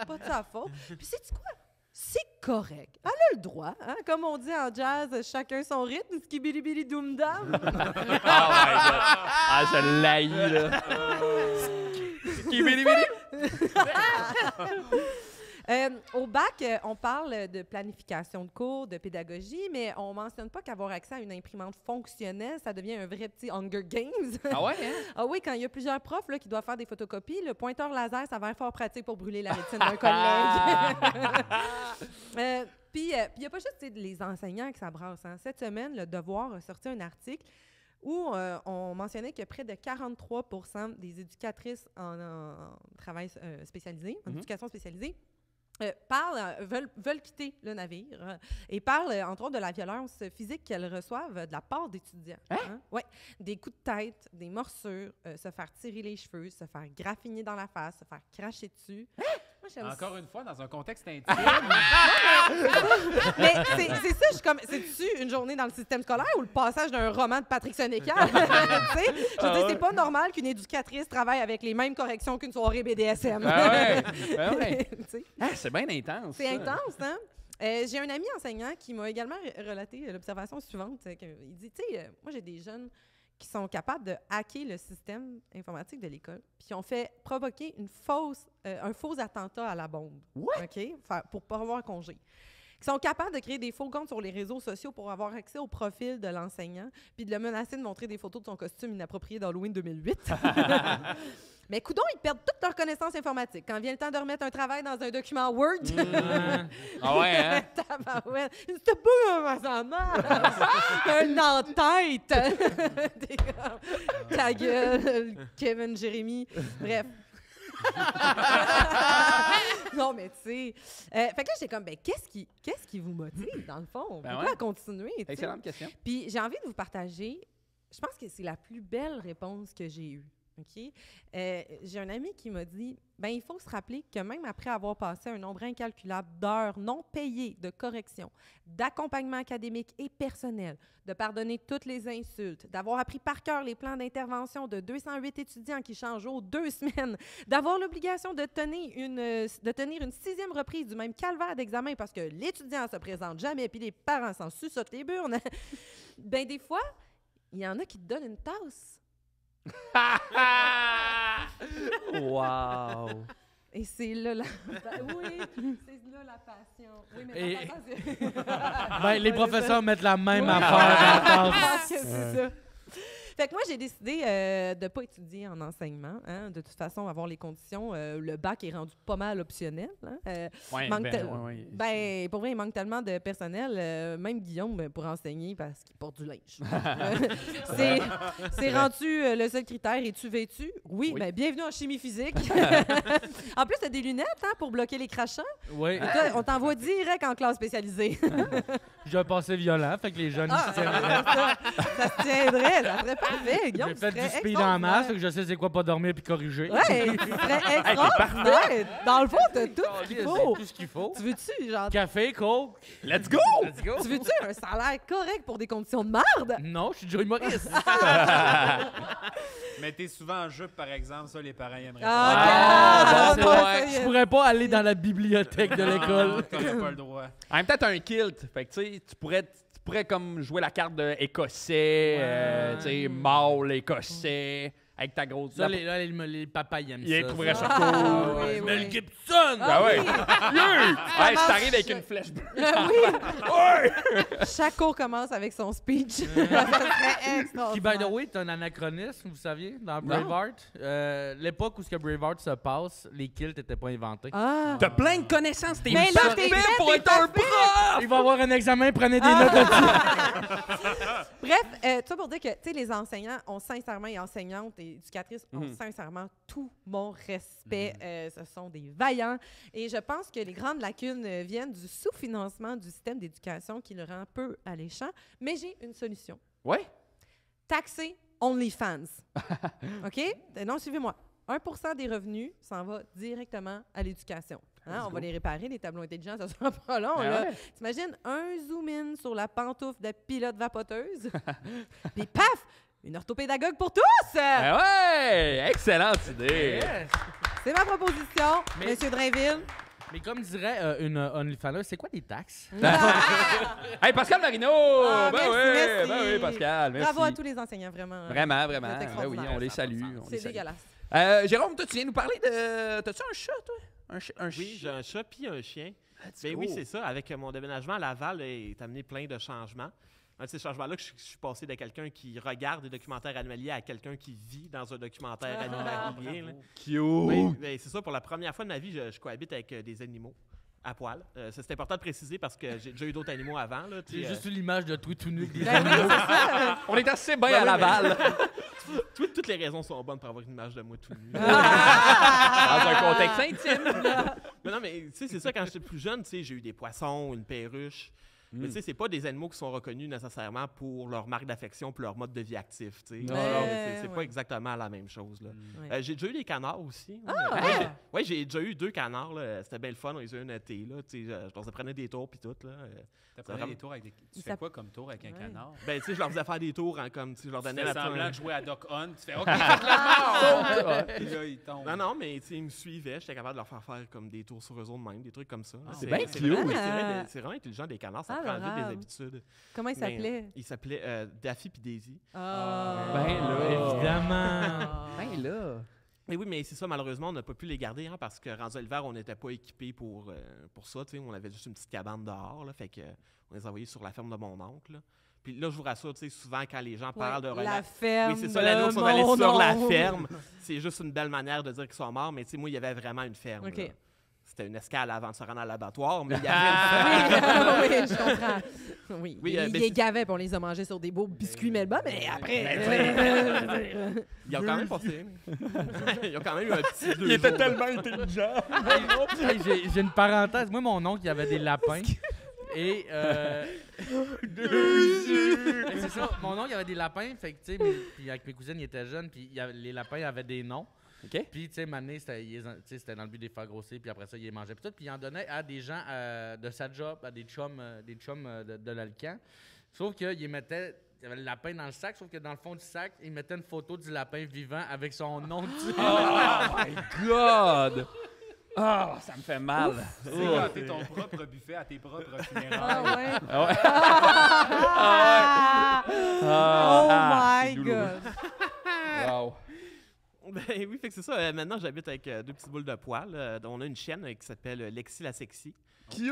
Pas de sa faute. Puis sais-tu quoi? C'est correct. Elle a le droit. Hein? Comme on dit en jazz, chacun son rythme, skibidi doum dam. Oh my God! Ah, je l'haïs, là! Au bac, on parle de planification de cours, de pédagogie, mais on mentionne pas qu'avoir accès à une imprimante fonctionnelle, ça devient un vrai petit Hunger Games. Ah ouais, hein? Ah oui, quand il y a plusieurs profs là, qui doivent faire des photocopies, le pointeur laser s'avère fort pratique pour brûler la rétine d'un collègue. Puis, il n'y a pas juste les enseignants qui s'abrassent. Hein. Cette semaine, Le Devoir a sorti un article où on mentionnait que près de 43 des éducatrices en travail spécialisé, en éducation spécialisée, veulent quitter le navire et parlent, entre autres, de la violence physique qu'elles reçoivent de la part d'étudiants. Hein? Ouais. Des coups de tête, des morsures, se faire tirer les cheveux, se faire graffiner dans la face, se faire cracher dessus. Moi, Encore une fois, dans un contexte intime. Mais c'est ça, je suis comme, c'est-tu une journée dans le système scolaire ou le passage d'un roman de Patrick Sénécal? Tu sais, je veux dire, c'est pas normal qu'une éducatrice travaille avec les mêmes corrections qu'une soirée BDSM. Ah ouais, ben ouais. Tu sais, C'est bien intense. c'est ça. intense, hein? J'ai un ami enseignant qui m'a également relaté l'observation suivante. Il dit, tu sais, moi, j'ai des jeunes qui sont capables de hacker le système informatique de l'école, puis qui ont fait provoquer un faux attentat à la bombe. OK? Pour pas avoir congé. Qui sont capables de créer des faux comptes sur les réseaux sociaux pour avoir accès au profil de l'enseignant, puis de le menacer de montrer des photos de son costume inapproprié d'Halloween 2008. Mais coudonc, ils perdent toutes leurs connaissances informatiques. Quand vient le temps de remettre un travail dans un document Word, Ah ouais, hein? tabarouette, c'était pas comment ça marche. Un en-tête. T'es comme, ta gueule, Kevin, Jérémy. Bref. Non, mais tu sais. Fait que là, j'étais comme, ben, qu'est-ce qui vous motive, dans le fond? Ben Pourquoi ouais. continuer? tu sais? Excellente question. Puis j'ai envie de vous partager, je pense que c'est la plus belle réponse que j'ai eue. OK? J'ai un ami qui m'a dit, ben il faut se rappeler que même après avoir passé un nombre incalculable d'heures non payées de correction, d'accompagnement académique et personnel, de pardonner toutes les insultes, d'avoir appris par cœur les plans d'intervention de 208 étudiants qui changent aux 2 semaines, d'avoir l'obligation de tenir une 6e reprise du même calvaire d'examen parce que l'étudiant se présente jamais puis les parents s'en suçotent les burnes, ben des fois, il y en a qui te donnent une tasse. Wow! Et c'est là la... Oui, c'est là la passion. Oui, mais Et- ta passion, Ben, les professeurs mettent la même Oui. affaire dans Je la pense que c'est ça. Fait que moi, j'ai décidé de ne pas étudier en enseignement. Hein. De toute façon, avoir les conditions, le bac est rendu pas mal optionnel. Hein. Ouais, Manque ben, tel- ouais. Ben, pour vrai, il manque tellement de personnel, même Guillaume pour enseigner parce qu'il porte du linge. C'est rendu le seul critère. Es-tu vêtu? Oui, Oui. ben bienvenue en chimie physique. En plus, tu as des lunettes hein, pour bloquer les crachats. Oui, Écoute, on t'envoie direct en classe spécialisée. j'ai un passé violent, fait que les jeunes Ah, ils se tiendraient. ça se tiendrait, ça serait parfait. Guillaume, J'ai fait tu du serais speed en masse, fait que je sais c'est quoi pas dormir puis corriger. Ouais, tu serais extraordinaire. Dans le fond, t'as tout ce qu'il faut. Tout ce qu'il faut. Tu veux-tu, genre, Café, coke. Let's go! Let's go. tu veux-tu un salaire correct pour des conditions de merde? Non, je suis déjà humoriste. Mais t'es souvent en jupe, par exemple, ça, les parents aimeraient Ah, bon, bon, c'est ça vrai. y Je est. pourrais pas aller dans la bibliothèque de pas. l'école. Non, t'aurais pas le droit. En même temps, t'as un kilt. Fait que, tu sais, tu pourrais comme jouer la carte de écossais, tu sais, mâle écossais, avec ta grosse... Ça, les papas ils aiment Il ça. trouverait ça Ah, cool. oui, Mel oui. Gibson! Ah, ouais. oui. Ouais, si t'arrives avec une flèche bleue. Oui. Chaque cours commence avec son speech. Ça serait extraordinaire. Qui, by the way, est un anachronisme, vous saviez, dans Braveheart. L'époque où ce que Braveheart se passe, les kilts n'étaient pas inventés. Ah. T'as plein de connaissances, t'es Mais là, parfait t'es fait, pour t'es être un parfait. prof! Il va y avoir un examen, prenez des notes dessus. Bref, tout ça pour dire que, tu sais, les enseignants ont sincèrement, et enseignantes et éducatrices ont sincèrement tout mon respect. Ce sont des vaillants. Et je pense que les grandes lacunes viennent du sous-financement du système d'éducation qui le rend peu alléchant. Mais j'ai une solution. Ouais. Taxer OnlyFans. OK? Non, suivez-moi. 1% des revenus s'en va directement à l'éducation. Hein, on va les réparer, les tableaux intelligents, ça sera pas long. Ben là. ouais. T'imagines un zoom-in sur la pantoufle de pilote vapoteuse, puis paf! Une orthopédagogue pour tous! Ben ouais! Excellente idée! C'est ma proposition, Mais- Monsieur Drainville. Mais comme dirait une OnlyFans, c'est quoi les taxes? Hey, Pascal Marino! Ah, ben, merci, oui, merci. ben oui, Pascal, merci. Bravo à tous les enseignants, vraiment. Vraiment, vraiment. Vous êtes Ben oui, extraordinaires. on les salue. on les C'est salue. dégueulasse. Jérôme, toi, tu viens nous parler de... T'as-tu un chat, toi? Un Oui, chien? j'ai un chat puis un chien. Let's Ben go. oui, c'est ça. Avec mon déménagement à Laval, il est amené plein de changements. Un de ces changements-là, que je suis passé de quelqu'un qui regarde des documentaires animaliers à quelqu'un qui vit dans un documentaire animalier. Là. Cute! Oui, ben, c'est ça. Pour la première fois de ma vie, je cohabite avec des animaux à poil. Ça, c'est important de préciser parce que j'ai déjà eu d'autres animaux avant. Là, J'ai juste eu l'image de toi tout nu avec des Ben oui, c'est ça. On est assez bien Ouais, à ouais, Laval. Toutes les raisons sont bonnes pour avoir une image de moi tout nu. Dans un contexte intime. Mais non, mais tu sais, c'est ça, quand j'étais plus jeune, tu sais, j'ai eu des poissons, une perruche. Mais tu sais, c'est pas des animaux qui sont reconnus nécessairement pour leur marque d'affection pour leur mode de vie actif, tu sais. Non, C'est ouais. pas exactement la même chose, là. Ouais. J'ai déjà eu des canards aussi. Ah! J'ai déjà eu 2 canards, là. C'était bien le fun, on les a eu un été, là. Tu sais, je leur prenais des tours puis tout, là. T'as pris des tours avec des... Tu fais quoi comme tour avec un canard? Ben, tu sais, je leur faisais faire des tours, hein, comme, tu sais, je leur Tu donnais fais la semblant de jouer à Doc Hunt, tu fais « OK, Ouais. Puis là, il tombe. Non, mais tu sais, ils me suivaient, j'étais capable de leur faire comme des tours sur eux autres même, des trucs comme ça. c'est bien cute. C'est vraiment intelligent, des canards, ça Ah, prend vite adorable. des habitudes. Comment il Mais, s'appelait? Il s'appelait Daffy puis Daisy. Ah. Ben là. Évidemment. Ben là. Mais oui, mais c'est ça, malheureusement, on n'a pas pu les garder hein, parce que rendu à l'hiver, on n'était pas équipés pour ça. On avait juste une petite cabane dehors, là, fait que on les a envoyés sur la ferme de mon oncle. Là. Puis là, je vous rassure, souvent, quand les gens parlent de La ferme. oui, c'est ça, l'annonce, on allait mon sur la oncle. ferme. C'est juste une belle manière de dire qu'ils sont morts, mais tu sais, moi, il y avait vraiment une ferme. OK. là. C'était une escale avant de se rendre à l'abattoir, mais il y avait une ferme. Oui, oui, je comprends. Oui, Oui, ils ben, les c'est- gavaient puis on les a mangés sur des beaux biscuits Melba, mais après... Ils ont quand même passé. Ils ont quand même eu un petit 2 Il était jours. tellement intelligent. Hey, j'ai une parenthèse. Moi, mon oncle, il avait des lapins. Et c'est ça. Mon oncle, il avait des lapins. Fait que, tu sais, puis avec mes cousines, il était jeune. Puis les lapins avaient des noms. OK. Puis, tu sais, m'amener, c'était dans le but de les faire grossir. Puis après ça, il les mangeait. Puis tout. Puis il en donnait à des gens de sa job, à des chums de l'Alcan. Sauf qu'il mettait. Il y avait le lapin dans le sac, sauf que dans le fond du sac, il mettait une photo du lapin vivant avec son nom dessus. Oh my God! Ah, ça me fait mal. C'est quand t'es ton propre buffet à tes propres Ah funérailles. ouais. Ah ouais. Oh Ah, my c'est douloureux. God. Wow. Ben oui, fait que c'est ça. Maintenant, j'habite avec 2 petites boules de poils. On a une chienne qui s'appelle Lexi la Sexy. Cute!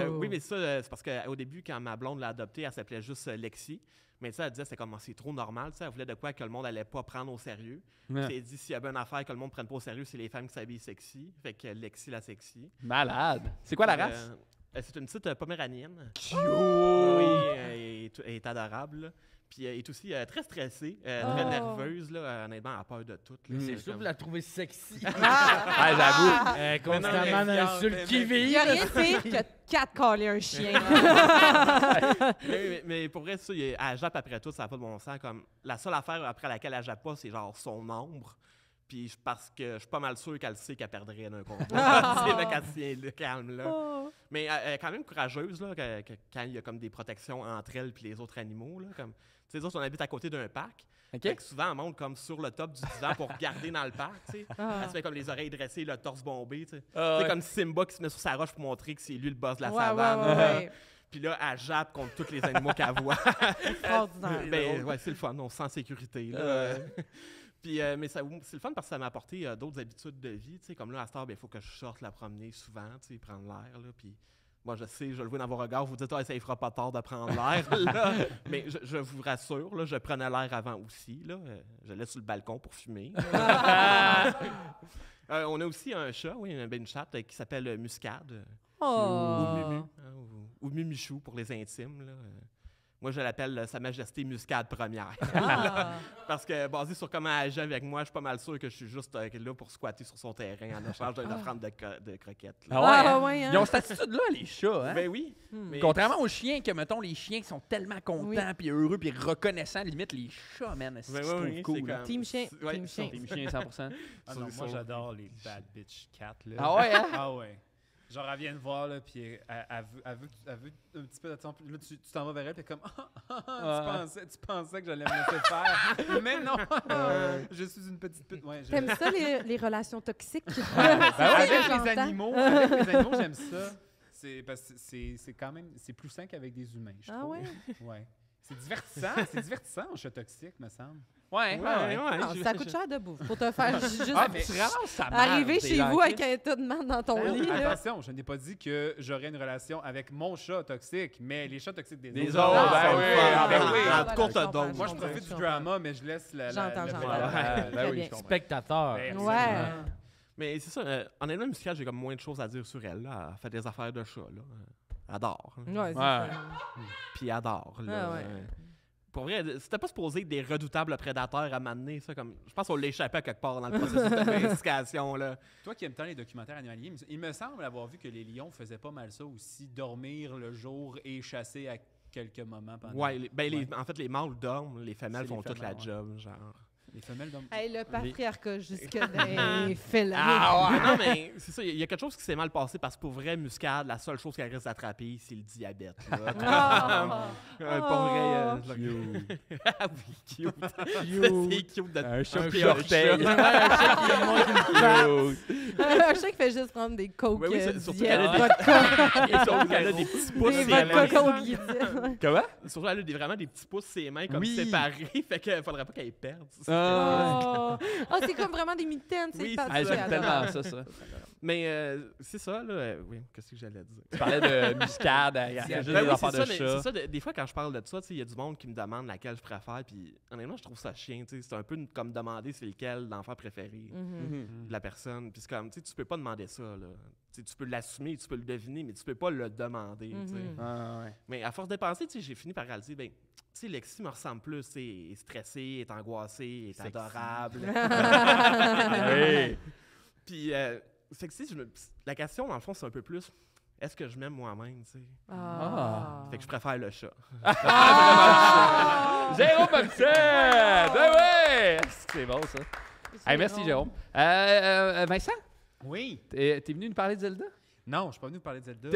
Oui, mais ça, c'est parce qu'au début, quand ma blonde l'a adoptée, elle s'appelait juste Lexi. Mais ça, elle disait, c'est comme, c'est trop normal. Elle voulait de quoi que le monde allait pas prendre au sérieux. Ouais. Puis elle dit, s'il y avait une affaire que le monde ne prenne pas au sérieux, c'est les femmes qui s'habillent sexy. Fait que Lexi la Sexy. Malade. C'est quoi la race? C'est une petite poméranienne. Cute! Oui, elle est adorable. Là. Puis elle est aussi très stressée, très Oh. nerveuse. Là, honnêtement, elle a peur de tout. là. C'est C'est sûr que vous comme- la trouvez sexy. Ah, j'avoue. Constamment dans le Il qui-vive. n'y a rien de pire que 4 caler un chien. mais pour vrai, ça, elle jappe après tout, ça n'a pas de bon sens. Comme, la seule affaire après laquelle elle jappe pas, c'est genre son nombre. Puis parce que je suis pas mal sûr qu'elle sait qu'elle perdrait d'un combat. C'est là qu'elle se tient là, calme là. Oh. Mais elle est quand même courageuse là, quand il y a comme des protections entre elle et les autres animaux. Là, comme, tu sais, les autres, on habite à côté d'un parc. OK. Fait que souvent, elle monte comme sur le top du divan pour regarder dans le parc. Tu sais. Ah. Elle se fait comme les oreilles dressées, le torse bombé. Tu sais. Ah, C'est ouais. comme Simba qui se met sur sa roche pour montrer que c'est lui le boss de la Ouais, savane. ouais, ouais. Puis là, elle jappe contre tous les animaux qu'elle voit. Extraordinaire. Ben, ouais, c'est le fun, on se sent en sécurité. Là. Puis, mais c'est le fun parce que ça m'a apporté d'autres habitudes de vie. Tu sais, comme là, à cette heure, il faut que je sorte la promener souvent, tu sais, prendre l'air. Là, puis moi, je sais, je le vois dans vos regards, vous dites, ça ne fera pas tard de prendre l'air. là. Mais je vous rassure, là, je prenais l'air avant aussi. Là, je l'ai sur le balcon pour fumer. On a aussi un chat, oui, une chatte qui s'appelle Muscade. Ou Oh. Mumu, hein, ou Mumuchou pour les intimes. Là. Moi, je l'appelle Sa Majesté Muscade Première. Ah. Parce que, basé sur comment elle agit avec moi, je suis pas mal sûr que je suis juste là pour squatter sur son terrain en échange d'une offrande de croquettes. là. Ah ouais, hein? ouais, hein? Ils ont cette attitude-là, les chats. Hein? Ben oui. Mais- Contrairement aux chiens, que, mettons, les chiens qui sont tellement contents, Oui. puis heureux, puis reconnaissants, limite, les chats, man, c'est Ben ce que je oui, trouve c'est cool. hein. comme- Team chien, Ouais, team chien. Team chien, 100%. Ah non, Ils moi, sont- j'adore les bad bitch cats. Là. Ah ouais, hein? Ah ouais. Genre, elle vient te voir, là, puis elle veut un petit peu de temps. Puis là, tu t'en vas vers elle, puis comme, tu pensais que j'allais me laisser faire. Mais non, je suis une petite pute. Ouais, T'aimes ça, les relations toxiques? avec j'entends. les animaux, j'aime ça. C'est parce que c'est quand même, c'est plus sain qu'avec des humains, je Ah trouve. ouais? Ouais. C'est divertissant, un chat toxique, me semble. Ouais. Non, ça coûte cher de bouffe pour te faire juste Ah, mais tu ramasses ça arriver chez vous avec un tas de merde dans ton lit. là. Attention, je n'ai pas dit que j'aurais une relation avec mon chat toxique, mais les chats toxiques des Des autres. autres, Ah, ben c'est oui, le fun. ben oui. Voilà, En courte je comprends, dose. Moi, je comprends, profite du comprends. drama, mais je laisse la. J'entends. Ben Très oui, bien. je comprends. Spectateur. Ben, Ouais. absolument. Mais c'est ça, honnêtement, Muscade, j'ai comme moins de choses à dire sur elle. Là. Elle fait des affaires de chat. Là. Adore. Ouais, c'est Ouais. ça. Puis adore. Là. Ah ouais. Pour vrai, c'était pas supposé être des redoutables prédateurs à m'amener. Ça, comme, je pense qu'on l'échappait à quelque part dans le processus de domestication. Là. Toi qui aimes tant les documentaires animaliers, il me semble avoir vu que les lions faisaient pas mal ça aussi, dormir le jour et chasser à quelques moments pendant. Ouais, en fait, les mâles dorment, les femelles C'est font les toute la femelles, job. Genre. Les femelles dorment. Hey, le patriarcat jusque dans les félins. Mais non, mais c'est ça, il y a quelque chose qui s'est mal passé parce que pour vrai, Muscade, la seule chose qu'elle risque d'attraper, c'est le diabète. Là. Pour vrai. Ah oui, cute. C'est cute de Un chat un qui chat. orteille. Un chat qui fait juste prendre des coke. Oui, oui, surtout diète, qu'elle a des- vodka. Et surtout qu'elle a des petits pouces Des sur ses vodka mains. coke guidienne. Comment? Surtout elle a vraiment des petits pouces sur ses mains comme Oui. séparés. Fait qu'il faudrait pas qu'elle perde. Oh, c'est comme vraiment des mitaines, c'est Oui, pas Ah, j'aime tellement ça. Mais c'est ça, là. Oui, qu'est-ce que j'allais dire? Tu parlais de muscade, il y a juste Ben des oui, affaires c'est de ça, mais chat. c'est ça, des fois, quand je parle de ça, il y a du monde qui me demande laquelle je préfère. Puis honnêtement, je trouve ça chiant. C'est un peu comme demander c'est lequel l'enfant préféré de la personne. Puis c'est comme, tu peux pas demander ça. Là. Tu peux l'assumer, tu peux le deviner, mais tu peux pas le demander. tu sais. Ah, ouais. Mais à force de penser, j'ai fini par réaliser, ben, tu sais, Lexi me ressemble plus. Elle est stressée, elle est angoissée, elle est adorable. Oui. Puis, c'est que, tu sais, la question, dans le fond, c'est un peu plus, est-ce que je m'aime moi-même, tu sais? Ah. Fait que je préfère le chat. Jérôme Babissette! Ben ouais! C'est bon, ça. Hey, merci, Jérôme. Vincent, Oui. t'es venu nous parler de Zelda? Non, je suis pas venu vous parler de Zelda.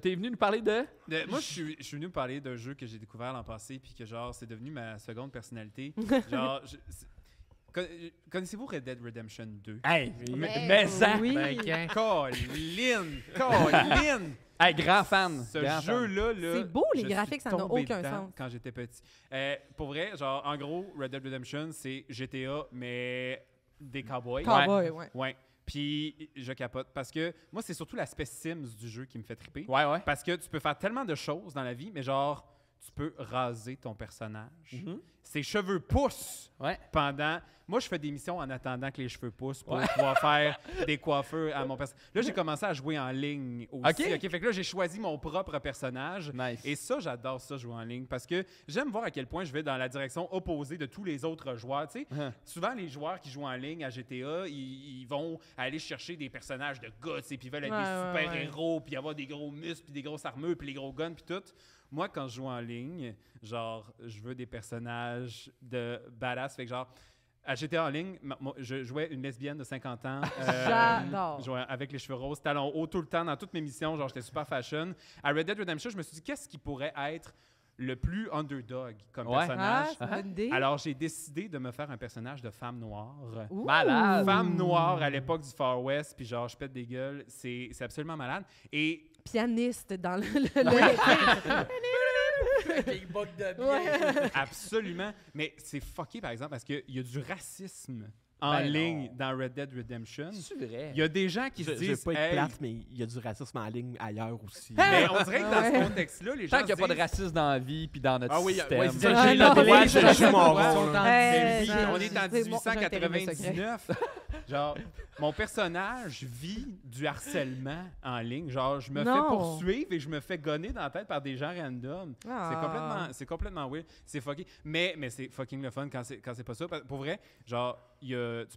T'es venu nous parler de... Moi, je suis venu vous parler d'un jeu que j'ai découvert l'an passé, puis que, genre, c'est devenu ma seconde personnalité. Genre, connaissez-vous Red Dead Redemption 2? Hey, Mais ça! oui. Colin! Hey, grand fan. Ce grand fan. jeu-là, C'est beau, les je graphiques, suis ça n'a tombé aucun dedans sens. quand j'étais petit. Pour vrai, genre, en gros, Red Dead Redemption, c'est GTA, mais des cowboys. Cowboy, ouais. Ouais. Puis je capote parce que moi, c'est surtout l'aspect Sims du jeu qui me fait triper. Ouais, ouais. Parce que tu peux faire tellement de choses dans la vie, mais genre, tu peux raser ton personnage. Ses cheveux poussent Ouais. pendant... Moi, je fais des missions en attendant que les cheveux poussent pour pouvoir faire des coiffeurs à mon personnage. Là, j'ai commencé à jouer en ligne aussi. OK. OK? Fait que là, j'ai choisi mon propre personnage. Nice. Et ça, j'adore ça, jouer en ligne, parce que j'aime voir à quel point je vais dans la direction opposée de tous les autres joueurs. Tu sais, souvent, les joueurs qui jouent en ligne à GTA, ils vont aller chercher des personnages de guts, et puis ils veulent être des super-héros, puis avoir des gros muscles, puis des grosses armures, puis les gros guns, puis tout. Moi, quand je joue en ligne, genre, je veux des personnages de badass. Fait que genre, à GTA en ligne, je jouais une lesbienne de 50 ans. J'adore. Je jouais avec les cheveux roses, talons hauts tout le temps, dans toutes mes missions. Genre, j'étais super fashion. À Red Dead Redemption, je me suis dit, qu'est-ce qui pourrait être le plus underdog comme personnage? Ah, c'est une bonne idée. Alors, j'ai décidé de me faire un personnage de femme noire. Ouh. Malade. Femme noire à l'époque du Far West, puis genre, je pète des gueules. C'est absolument malade. Et Pianiste dans le Des bugs de bière. Ouais. absolument. Mais c'est fucké, par exemple, parce qu'il y a du racisme en Ben ligne non. dans Red Dead Redemption. C'est vrai. Il y a des gens qui se Je vais disent... pas être Hey, plate, mais il y a du racisme en ligne ailleurs aussi. mais on dirait que dans Ouais. ce contexte-là, les gens Tant qu'il n'y a pas de disent- racisme dans la vie puis dans notre Ah oui, système. ouais, c'est ça, Ah, j'ai non, le droit oui, de c'est jouer mon ça. rôle. Mais oui, Ça, on est en c'est bon, j'ai un terrain 1899. Genre, mon personnage vit du harcèlement en ligne. Genre, je me Non. fais poursuivre et je me fais gonner dans la tête par des gens random. Ah. C'est complètement weird. C'est fucké. Mais c'est fucking le fun quand c'est pas ça. Pour vrai, genre, tu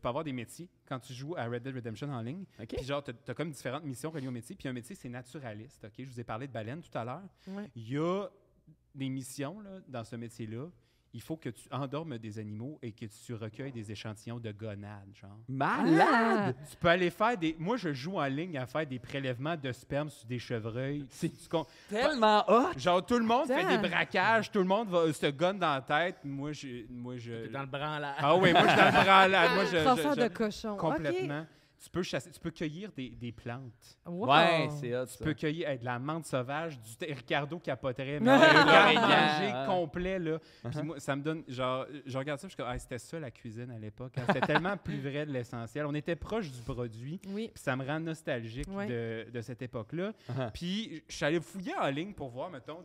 peux avoir des métiers quand tu joues à Red Dead Redemption en ligne. OK. Puis genre, t'as comme différentes missions reliées au métier. Puis un métier, c'est naturaliste. OK? Je vous ai parlé de baleine tout à l'heure. Ouais. Il y a des missions là, dans ce métier-là. Il faut que tu endormes des animaux et que tu recueilles des échantillons de gonades, genre. Malade! Tu peux aller faire des... Moi, je joue en ligne à faire des prélèvements de sperme sur des chevreuils. Tellement hot! Genre, tout le monde fait Putain. des braquages, tout le monde se gonne dans la tête. Moi, T'es dans le branlage. Ah oui, moi, je suis dans le branlage. Moi, Transfert de cochon. complètement. Tu peux chasser, tu peux cueillir des plantes. Wow. Ouais, c'est hot, Tu ça. peux cueillir de la menthe sauvage, Ricardo capoterait, mais L'origan. manger complet, là. Puis moi, ça me donne, genre, je regarde ça, je suis comme, c'était ça la cuisine à l'époque. Hein. C'était tellement plus vrai de l'essentiel. On était proche du produit, Oui. puis ça me rend nostalgique Ouais. de cette époque-là. Uh-huh. Puis je suis allé fouiller en ligne pour voir, mettons,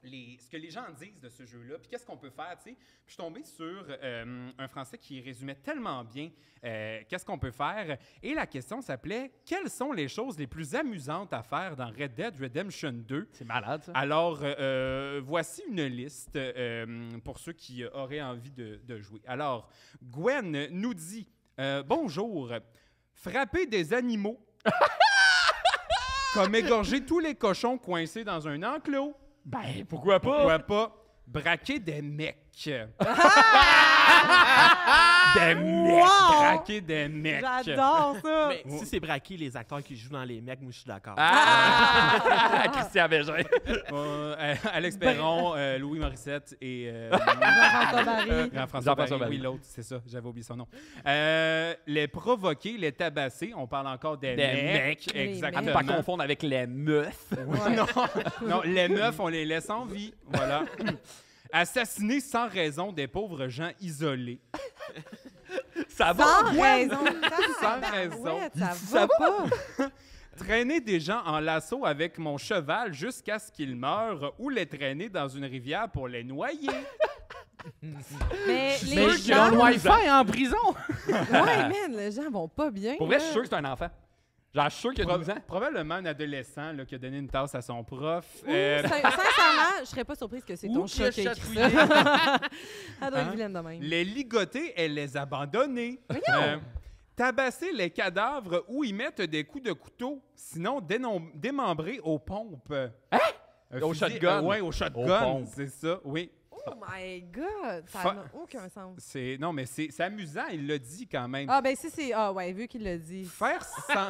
ce que les gens disent de ce jeu-là, puis qu'est-ce qu'on peut faire, tu sais. Puis je suis tombé sur un Français qui résumait tellement bien qu'est-ce qu'on peut faire. Et la question s'appelait « Quelles sont les choses les plus amusantes à faire dans Red Dead Redemption 2? » C'est malade, ça. Alors, voici une liste pour ceux qui auraient envie de jouer. Alors, Gwen nous dit bonjour, frapper des animaux, comme égorger tous les cochons coincés dans un enclos. Ben, pourquoi pas? Pourquoi pas braquer des mecs? Des mecs! Wow! Braquer des mecs! J'adore ça. Mais si c'est braquer les acteurs qui jouent dans les mecs, moi, je suis d'accord. Christian Bégin. Alex Perron, Louis Morissette et Jean-François Barry. Jean-François Barry. Barry. Oui, l'autre, c'est ça, j'avais oublié son nom. Les provoquer, les tabasser, on parle encore des mecs. Les Exactement. À ne pas confondre avec les meufs. Ouais. Non, les meufs, on les laisse en vie. Voilà. Assassiner sans raison des pauvres gens isolés. Ça va? Sans raison. Sans raison. Ouais, ça Ça va pas. Traîner des gens en lasso avec mon cheval jusqu'à ce qu'ils meurent ou les traîner dans une rivière pour les noyer. Mais Mais les ils ont gens... le Wi-Fi en prison. Ouais, man, les gens vont pas bien. Pour vrai, là. je suis sûr que c'est un enfant. Genre, je suis sûr qu'il y a 12 ans. Probablement un adolescent là, qui a donné une tasse à son prof. Ou, sincèrement, je serais pas surprise que c'est Ou ton qui a chat qui a écrit chatouillé. ça. Elle doit être Hein? vilaine de même. Les ligoter et les abandonner. Tabasser les cadavres ou y mettre des coups de couteau, sinon démembrer aux pompes. Hein? Au shotgun. Oui, au Aux shotgun, pompes. c'est ça, oui. Oh my God! Ça Fa- n'a aucun sens. Non, mais c'est amusant, il l'a dit quand même. Ah, ben si c'est... Ah, ouais, vu qu'il l'a dit. Faire sans...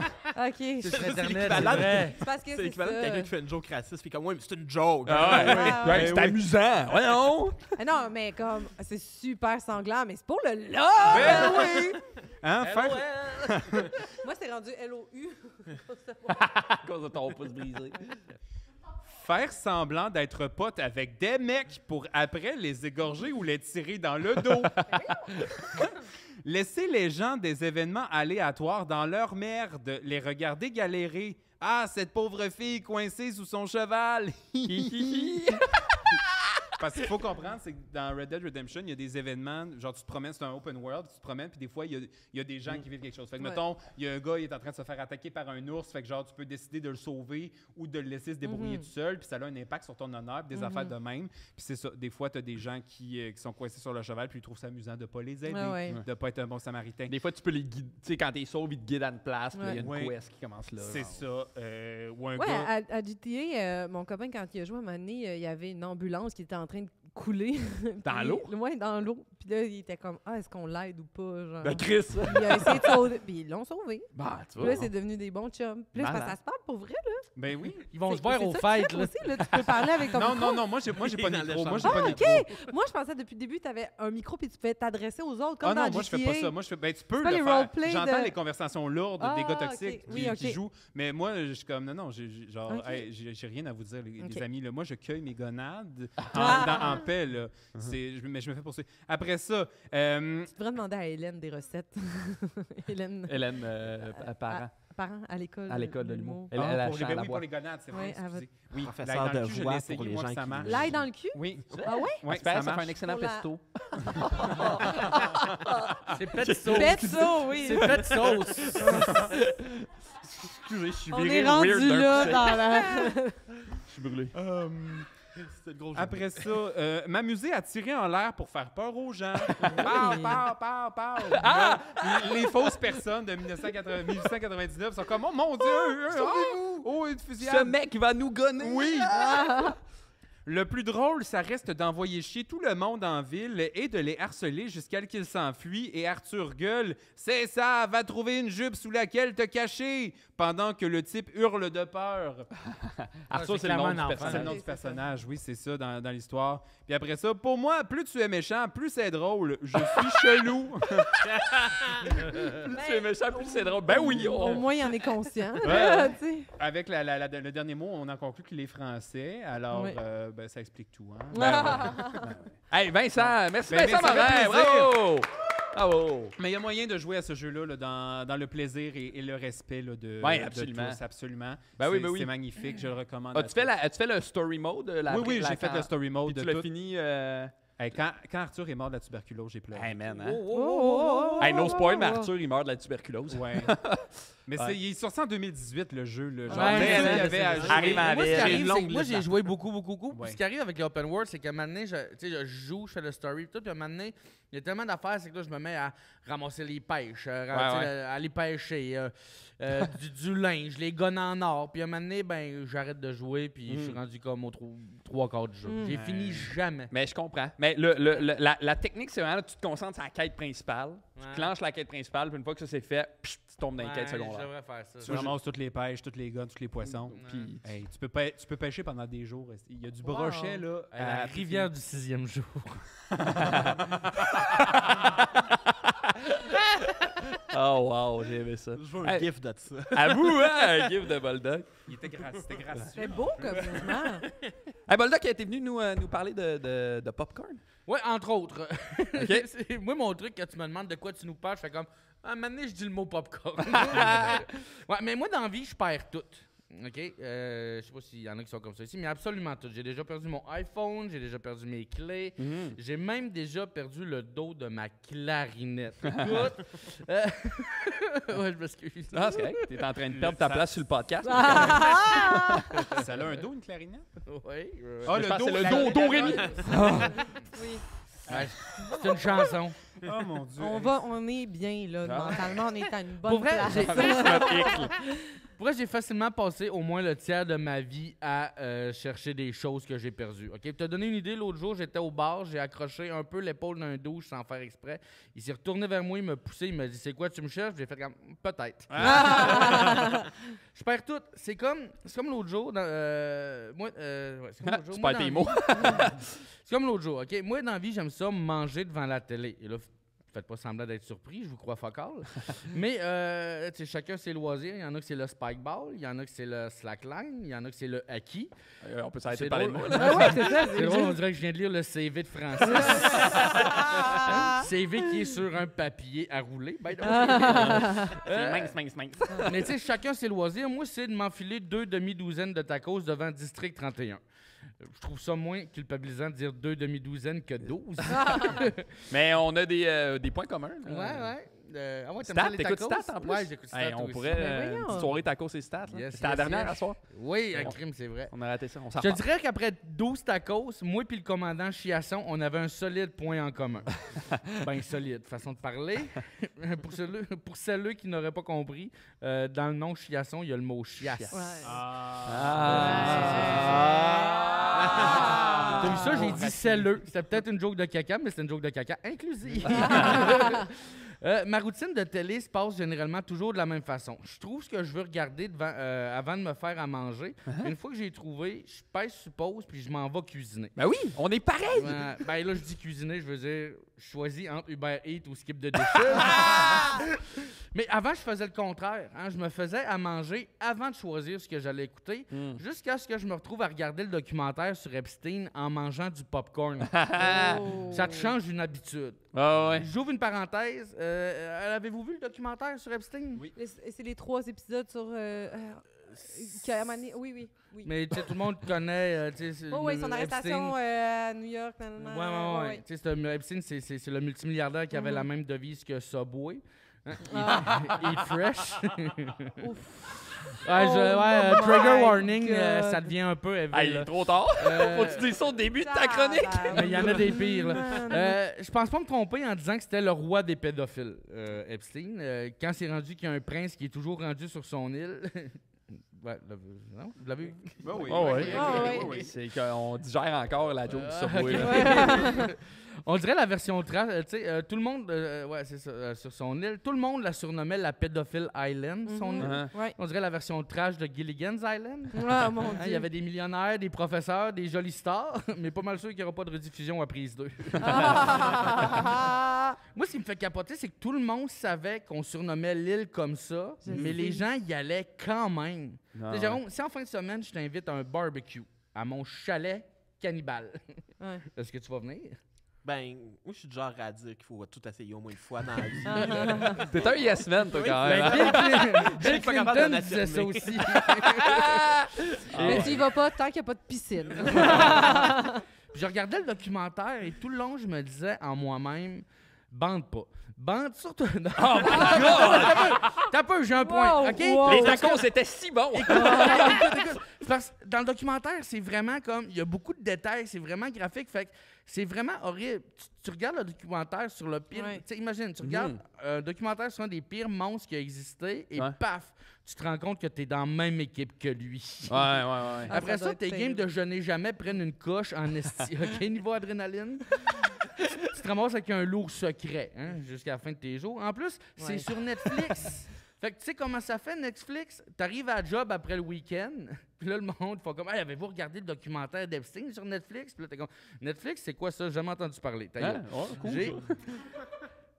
OK. C'est C'est sur Internet, c'est l'équivalent de- vrai. parce que C'est c'est l'équivalent de quelqu'un ça. qui fait une joke raciste, puis comme, ouais, mais c'est une joke. Ah ouais, Ah, ouais, ouais. c'est amusant. Voyons. Ah non, mais comme... C'est super sanglant, mais c'est pour le love! Ben oui! Hein, faire... Moi, c'est rendu LOU. À cause de ton pouce brisé. Faire semblant d'être pote avec des mecs pour après les égorger ou les tirer dans le dos. Laisser les gens des événements aléatoires dans leur merde, les regarder galérer. Ah, cette pauvre fille coincée sous son cheval. Parce qu'il faut comprendre, c'est que dans Red Dead Redemption, il y a des événements, genre tu te promènes, c'est un open world, tu te promènes, puis des fois, il y a des gens qui vivent quelque chose. Fait que, Ouais. mettons, il y a un gars, il est en train de se faire attaquer par un ours, fait que genre, tu peux décider de le sauver ou de le laisser se débrouiller tout seul, puis ça a un impact sur ton honneur, puis des affaires de même. Puis c'est ça, des fois, tu as des gens qui sont coincés sur le cheval, puis ils trouvent ça amusant de pas les aider, Ouais. de pas être un bon samaritain. Des fois, tu peux les guider. Tu sais, quand t'es sauve, ils te guident à une place, puis là, il y a une Ouais. quest qui commence là. C'est genre. ça. Ou un Ouais, gars... à GTA, mon copain, quand il a joué à un moment donné, il y avait une ambulance qui était en train de couler. Dans l'eau? Oui, dans l'eau. Puis là, il était comme, ah, est-ce qu'on l'aide ou pas? Genre. Ben, Chris. Il a essayé de sauver. Puis ils l'ont sauvé. Bah, tu Puis vois. là, c'est devenu des bons chums. Puis là, c'est parce que ça se parle pour vrai, là. Ben oui. Ils vont C'est- se voir c'est aux ça que tu fêtes. fais Là. aussi, là. Tu peux parler avec ton Non, micro. non, non, moi, j'ai pas de Dans le micro. Moi, j'ai champ. pas de micro. Moi, je pensais depuis le début, tu avais un micro puis tu pouvais t'adresser aux autres, comme Ah dans non, moi je fais pas ça. Moi je fais ben tu peux pas le les faire. roleplays J'entends de- les conversations lourdes Ah, des gars ok. toxiques Oui, qui ok. jouent, mais moi je suis comme non, genre Ok. hey, j'ai rien à vous dire les Ok. amis là. Moi je cueille mes gonades Ah. en paix là. Mais je me fais poursuivre. Après ça, Tu devrais demander à Hélène des recettes. Hélène, Hélène, parent. parent à l'école. À l'école de l'humour. Elle pour, achète les, la oui, pour boîte. les gonades, c'est vrai. Ouais, Excusez. Oui, Professeur l'ail dans le de cul, je voix l'ai pour essayé, les moi, gens ça qui marche. L'ail dans le cul? Oui. Ah ouais? Ouais, Tu fais ça ça fait un marche. excellent Pour la- pesto. C'est peut-être sauce. Bête ça, oui. C'est peut-être sauce. Excusez, je suis On viré est weird rendu d'un là coup dans la... Je suis brûlé. C'était le gros jeu. Après ça, m'amuser à tirer en l'air pour faire peur aux gens. Pow, pow, pow, pow. Ah! Les fausses personnes de 1899 sont comme, oh mon Dieu! Oh, une Ce fusillade! mec va nous gonner! Oui! Le plus drôle, ça reste d'envoyer chier tout le monde en ville et de les harceler jusqu'à ce qu'ils s'enfuient. Et Arthur gueule « C'est ça, va trouver une jupe sous laquelle te cacher !» pendant que le type hurle de peur. Arthur, c'est c'est le nom clairement du un enfant. C'est le nom Oui, du c'est ça. personnage, oui, c'est ça, dans l'histoire. Puis après ça, pour moi, plus tu es méchant, plus c'est drôle. Je suis chelou. Plus c'est méchant, plus c'est drôle. Ben oui! Au moins, il en est conscient. Ouais. tu sais. Avec le dernier mot, on en conclut qu'il est français. Alors, Oui. ben, ça explique tout. Hein? Hey, Vincent! Merci, Ben, Vincent ça fait Morin! plaisir. Bravo! Bravo! Mais il y a moyen de jouer à ce jeu-là là, dans le plaisir et le respect là, Ouais, de absolument. tous. Absolument. Ben oui, C'est- ben oui. C'est magnifique, je le recommande. As-tu fait le story mode? Oui, j'ai fait le story mode. Puis tu de l'as tout. fini... Hey, quand Arthur est mort de la tuberculose, j'ai pleuré. Hey, man, hein? Oh, Hey, no spoil, mais oh, oh. Arthur, il meurt de la tuberculose. Ouais. Mais Ouais. il est sorti en 2018, le jeu. Là. Genre, Ouais, tous mais ceux là, qui avaient à c'est- jouer. Arrive à Moi, ce qui J'ai arrive, une c'est longue que moi, liste j'ai joué beaucoup. Puis Ouais. ce qui arrive avec l'open world, c'est qu'à un moment donné, je joue, je fais le story et tout, puis à un moment donné, il y a tellement d'affaires, c'est que là, je me mets à ramasser les pêches, tu sais, ouais. à aller pêcher, du linge, les guns en or. Puis à un moment donné, ben, j'arrête de jouer, puis je suis rendu comme au 3/4 du jeu. J'ai Ouais. fini jamais. Mais je comprends. Mais la technique, c'est vraiment, tu te concentres sur la quête principale. Tu Ouais. clenches la quête principale, puis une fois que ça c'est fait, tu tombes dans les quêtes Je secondaires. devrais faire ça. Tu ramasses toutes les pêches, toutes les guns, tous les poissons. Puis, Hey, tu peux pêcher pendant des jours. Il y a du brochet, là. La rivière du 6e jour. oh wow, j'ai aimé ça. Je veux un Hey. gif de ça. À vous, hein, un gif de Boldoc. C'était gracieux. C'est beau comme mouvement. Hey, Boldoc a été venu nous parler de popcorn. Ouais, entre autres. OK. C'est- Moi, mon truc, quand tu me demandes de quoi tu nous parles, je fais comme, à un moment donné, je dis le mot popcorn. Ouais, mais moi, dans la vie, je perds tout. OK? Je sais pas s'il y en a qui sont comme ça ici, mais absolument tout. J'ai déjà perdu mon iPhone, j'ai déjà perdu mes clés, j'ai même déjà perdu le dos de ma clarinette. Écoute, ouais, je m'excuse. Ah, c'est correct. T'es en train de perdre ta place sur le podcast. Ah! Ça a un dos, une clarinette? Ouais. Ah, Je pense que c'est le la- dos, do, ré, mi. Oui. Ouais, c'est une chanson. Oh mon Dieu. On est bien, là. Mentalement, on est à une bonne Pour vrai, place. Pour vrai, j'ai facilement passé au moins le tiers de ma vie à chercher des choses que j'ai perdues. OK? Pour te donner une idée, l'autre jour, j'étais au bar, j'ai accroché un peu l'épaule d'un douche sans faire exprès. Il s'est retourné vers moi, il m'a poussé, il m'a dit « C'est quoi, tu me cherches? » J'ai fait comme « Peut-être. Je perds tout. C'est comme l'autre jour. Moi, ouais, c'est comme l'autre jour. Tu Moi, perds tes dans mots. la vie- c'est comme l'autre jour, OK? Moi, dans la vie, j'aime ça manger devant la télé. Et là, faites pas semblant d'être surpris, je vous crois focal. Mais, tu sais, chacun ses loisirs. Il y en a que c'est le spike ball, il y en a que c'est le slackline, il y en a que c'est le haki. On peut s'arrêter C'est de parler de drôle. moi. Ah ouais, c'est ça. C'est drôle, on dirait que je viens de lire le CV de Francis. CV qui est sur un papier à rouler. by the way. C'est mince. Mais tu sais, chacun ses loisirs. Moi, c'est de m'enfiler 2 demi-douzaines de tacos devant District 31. Je trouve ça moins culpabilisant de dire 2 demi-douzaines que 12. Mais on a des points communs. Ouais, ouais. Ah ouais, t'aimes Stats, ça, les t'écoutes tacos? Stats en plus? Ouais, j'écoute Stats Hey, on aussi. pourrait Mais une voyons. petite soirée tacos et stats. là. Yes, C'était la yes, dernière yes. à soir. Oui, un crime, c'est vrai. On a raté ça. On s'en Je te reparle. dirais qu'après 12 tacos, moi puis le commandant Chiasson, on avait un solide point en commun. Ben solide, façon de parler. pour celles qui n'auraient pas compris, dans le nom Chiasson, il y a le mot chiasse. Ouais. Ah. T'as vu ça? J'ai dit celleux. C'était peut-être une joke de caca, mais c'est une joke de caca inclusive. Ma routine de télé se passe généralement toujours de la même façon. Je trouve ce que je veux regarder avant de me faire à manger. Une fois que j'ai trouvé, je pèse sur pause puis je m'en vais cuisiner. Ben oui, on est pareil. Ben là, je dis cuisiner, je veux dire, je choisis entre Uber Eats ou Skip de Dishes. Mais avant, je faisais le contraire. Hein. Je me faisais à manger avant de choisir ce que j'allais écouter, jusqu'à ce que je me retrouve à regarder le documentaire sur Epstein en mangeant du popcorn. Oh. Ça te change une habitude. Ah ouais. J'ouvre une parenthèse. Avez-vous vu le documentaire sur Epstein? Oui. Et c'est les 3 épisodes sur... Oui. Mais tu sais, tout le monde connaît. Tu sais, Oh, oui, son arrestation à New York. Ouais. Tu sais, Epstein, c'est le multimilliardaire qui avait la même devise que Subway. Hein? Eat fresh. Trigger warning, ça devient un peu heavy, Ah, il là. est trop tard. Faut-tu dire ça au début de ta chronique? Mais il y en a des pires. Là. Je pense pas me tromper en disant que c'était le roi des pédophiles, Epstein. Quand c'est rendu qu'il y a un prince qui est toujours rendu sur son île, Ouais, non? Vous l'avez vu? Ben oui. Oh, oui, oui. Ah, oui, oui. oui, oui. C'est qu'on digère encore la joke du Subway. ok. là. On dirait la version trash. Tu sais, tout le monde, ouais, c'est ça, sur son île, tout le monde la surnommait la Pédophile Island, son île. Uh-huh. Ouais. On dirait la version trash de Gilligan's Island. Ah, mon Hein, Dieu. il y avait des millionnaires, des professeurs, des jolies stars, mais pas mal sûr qu'il n'y aura pas de rediffusion à prise 2. Ah! Moi, ce qui me fait capoter, c'est que tout le monde savait qu'on surnommait l'île comme ça, Je mais sais. les gens y allaient quand même. Ah, Tu sais, Jérôme, si en fin de semaine, je t'invite à un barbecue à mon chalet cannibale, Ouais. est-ce que tu vas venir? Ben, moi, je suis du genre à dire qu'il faut tout essayer au moins une fois dans la vie. T'es un yes man, toi, quand même. Ben, hein? Bill pas capable Clinton d'en disait ça affirmer. aussi. Mais tu y vas pas tant qu'il n'y a pas de piscine. Je regardais le documentaire et tout le long, je me disais en moi-même, bande pas. Bande surtout. Oh my God! T'as peu, j'ai un point. Wow, OK? wow. Les tacos étaient si bons! Écoute, c'est parce que dans le documentaire, c'est vraiment comme. Il y a beaucoup de détails, c'est vraiment graphique. Fait que c'est vraiment horrible. Tu regardes le documentaire sur le pire. Ouais. Tu sais, imagine, tu regardes un documentaire sur un des pires monstres qui a existé et Ouais. paf, tu te rends compte que tu es dans la même équipe que lui. Ouais, ouais, ouais. Ah, Après ça ça, doit être tes games terrible. de je n'ai jamais prennent une coche en esti. OK, niveau adrénaline. Tu te ramasses avec un lourd secret hein, jusqu'à la fin de tes jours. En plus, c'est Ouais. sur Netflix. Fait que tu sais comment ça fait, Netflix? T'arrives à la job après le week-end, puis là, le monde fait comme « Hey, avez-vous regardé le documentaire d'Epstein sur Netflix? » Puis là, t'es comme « Netflix, c'est quoi ça? J'ai jamais entendu parler. Ta Hein? gueule. Ouais, cool, J'ai- ça.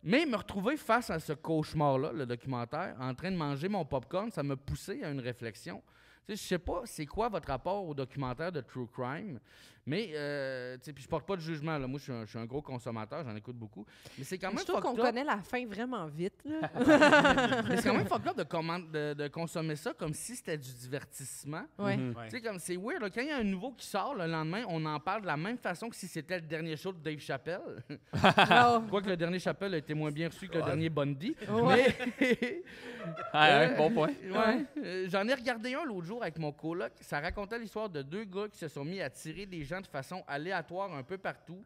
Mais me retrouver face à ce cauchemar-là, le documentaire, en train de manger mon popcorn, ça m'a poussé à une réflexion. Tu sais, je sais pas c'est quoi votre rapport au documentaire de True Crime, mais tu sais, puis je porte pas de jugement. Là. Moi, je suis un gros consommateur, j'en écoute beaucoup. Mais c'est quand même Je trouve qu'on fucked up. connaît la fin vraiment vite. Là. Mais c'est quand même fucked up de consommer ça comme si c'était du divertissement. Ouais. Mhm. Ouais. Tu sais, comme c'est weird, là, quand il y a un nouveau qui sort le lendemain, on en parle de la même façon que si c'était le dernier show de Dave Chappelle. Oh. Quoique le dernier Chappelle a été moins bien reçu que le dernier Bundy. Ouais. Mais Ouais, bon point. ouais, j'en ai regardé un l'autre jour avec mon coloc. Ça racontait l'histoire de deux gars qui se sont mis à tirer des gens de façon aléatoire un peu partout.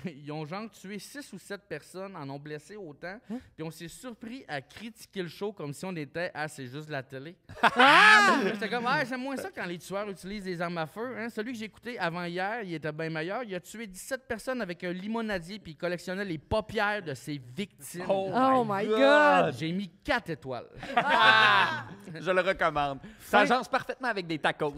Ils ont genre tué 6 ou 7 personnes, en ont blessé autant. Puis on s'est surpris à critiquer le show comme si on était « Ah, c'est juste de la télé ». J'étais comme « Ah, j'aime moins ça quand les tueurs utilisent des armes à feu. Hein? Celui que j'ai écouté avant hier, il était bien meilleur. Il a tué 17 personnes avec un limonadier puis il collectionnait les paupières de ses victimes. Oh my God! J'ai mis 4 étoiles. Je le recommande. Ça agence parfaitement avec des tacos.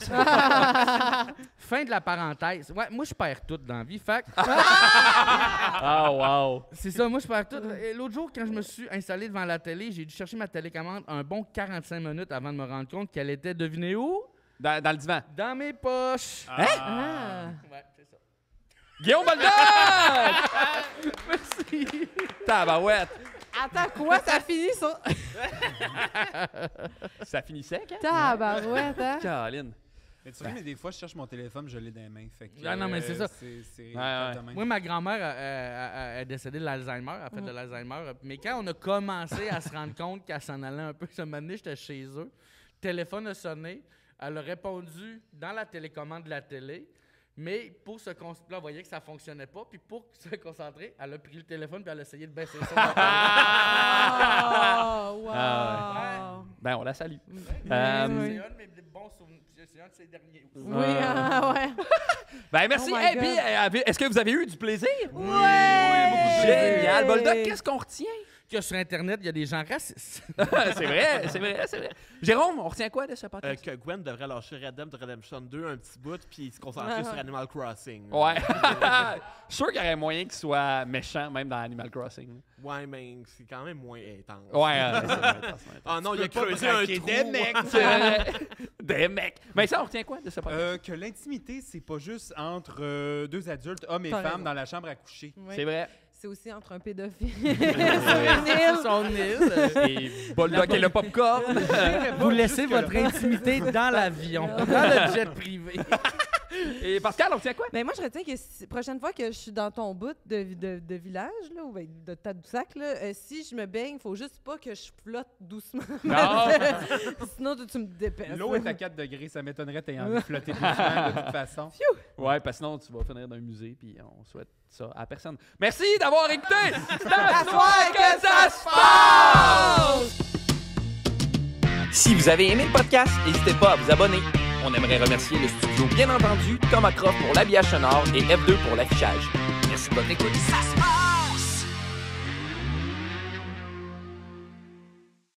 Fin de la parenthèse. Ouais, moi, je perds tout dans la vie. Fait que- Ah, wow. c'est ça, moi, je perds tout. Et l'autre jour, quand je me suis installé devant la télé, j'ai dû chercher ma télécommande un bon 45 minutes avant de me rendre compte qu'elle était, devinez où? Dans le divan. Dans mes poches. Ah. Ouais, c'est ça. Guillaume Boldoc! Merci. Tabarouette. Attends, quoi? Ça finit ça? Ça finit sec, hein? Tabarouette, hein? Caroline. Mais tu vois, mais des fois, je cherche mon téléphone, je l'ai dans les mains. Fait que, Ah non, mais c'est ça. C'est Ouais, pas ouais. de même. Moi, ma grand-mère est décédée de l'Alzheimer, elle a fait de l'Alzheimer. Mais quand on a commencé à se rendre compte qu'elle s'en allait un peu, ce moment donné, j'étais chez eux, le téléphone a sonné, elle a répondu dans la télécommande de la télé, mais pour se concentrer, là, on voyait que ça fonctionnait pas, puis pour se concentrer, elle a pris le téléphone puis elle a essayé de baisser ça. Oh, wow! Ah Ben, on la salue. Oui. C'est un de mes bons souvenirs, c'est un de ses derniers aussi. Oui, ah, ouais. Ben, merci. Oh my Hey, God. puis, est-ce que vous avez eu du plaisir? Ouais! Génial. Boldoc, qu'est-ce qu'on retient? Que sur Internet, il y a des gens racistes. C'est vrai, c'est vrai, c'est vrai. Jérôme, on retient quoi de ce podcast? Que Gwen devrait lâcher Red Dead Redemption 2 un petit bout puis se concentrer sur Animal Crossing. Ouais. Je suis sûr qu'il y aurait moyen qu'il soit méchant, même dans Animal Crossing. Ouais, mais c'est quand même moins intense. Ouais, c'est vrai, c'est vrai. Ah non, il a peux pas creusé un braquer trou. des mecs. C'est vrai. Des mecs. Mais ça, on retient quoi de ce podcast? Que l'intimité, c'est pas juste entre deux adultes, hommes et T'as femmes, raison. dans la chambre à coucher. Oui. C'est vrai. C'est aussi entre un pédophile C'est son île. Et Boldoc et le popcorn. Vous laissez votre intimité dans l'avion, dans le jet privé. Et Pascal, on retient quoi? Ben moi, je retiens que prochaine fois que je suis dans ton bout de village, là, ou ben, de Tadoussac, là, si je me baigne, il faut juste pas que je flotte doucement. Non. Sinon, tu me dépêches. L'eau est à 4 degrés, ça m'étonnerait que tu aies envie de flotter doucement de toute façon. Ouais, parce que sinon, tu vas finir dans un musée, puis on souhaite ça à personne. Merci d'avoir écouté! C'est à soir que ça se passe! Si vous avez aimé le podcast, n'hésitez pas à vous abonner. On aimerait remercier le studio, bien entendu, Thomas Croft pour l'habillage sonore et F2 pour l'affichage. Merci de votre écoute.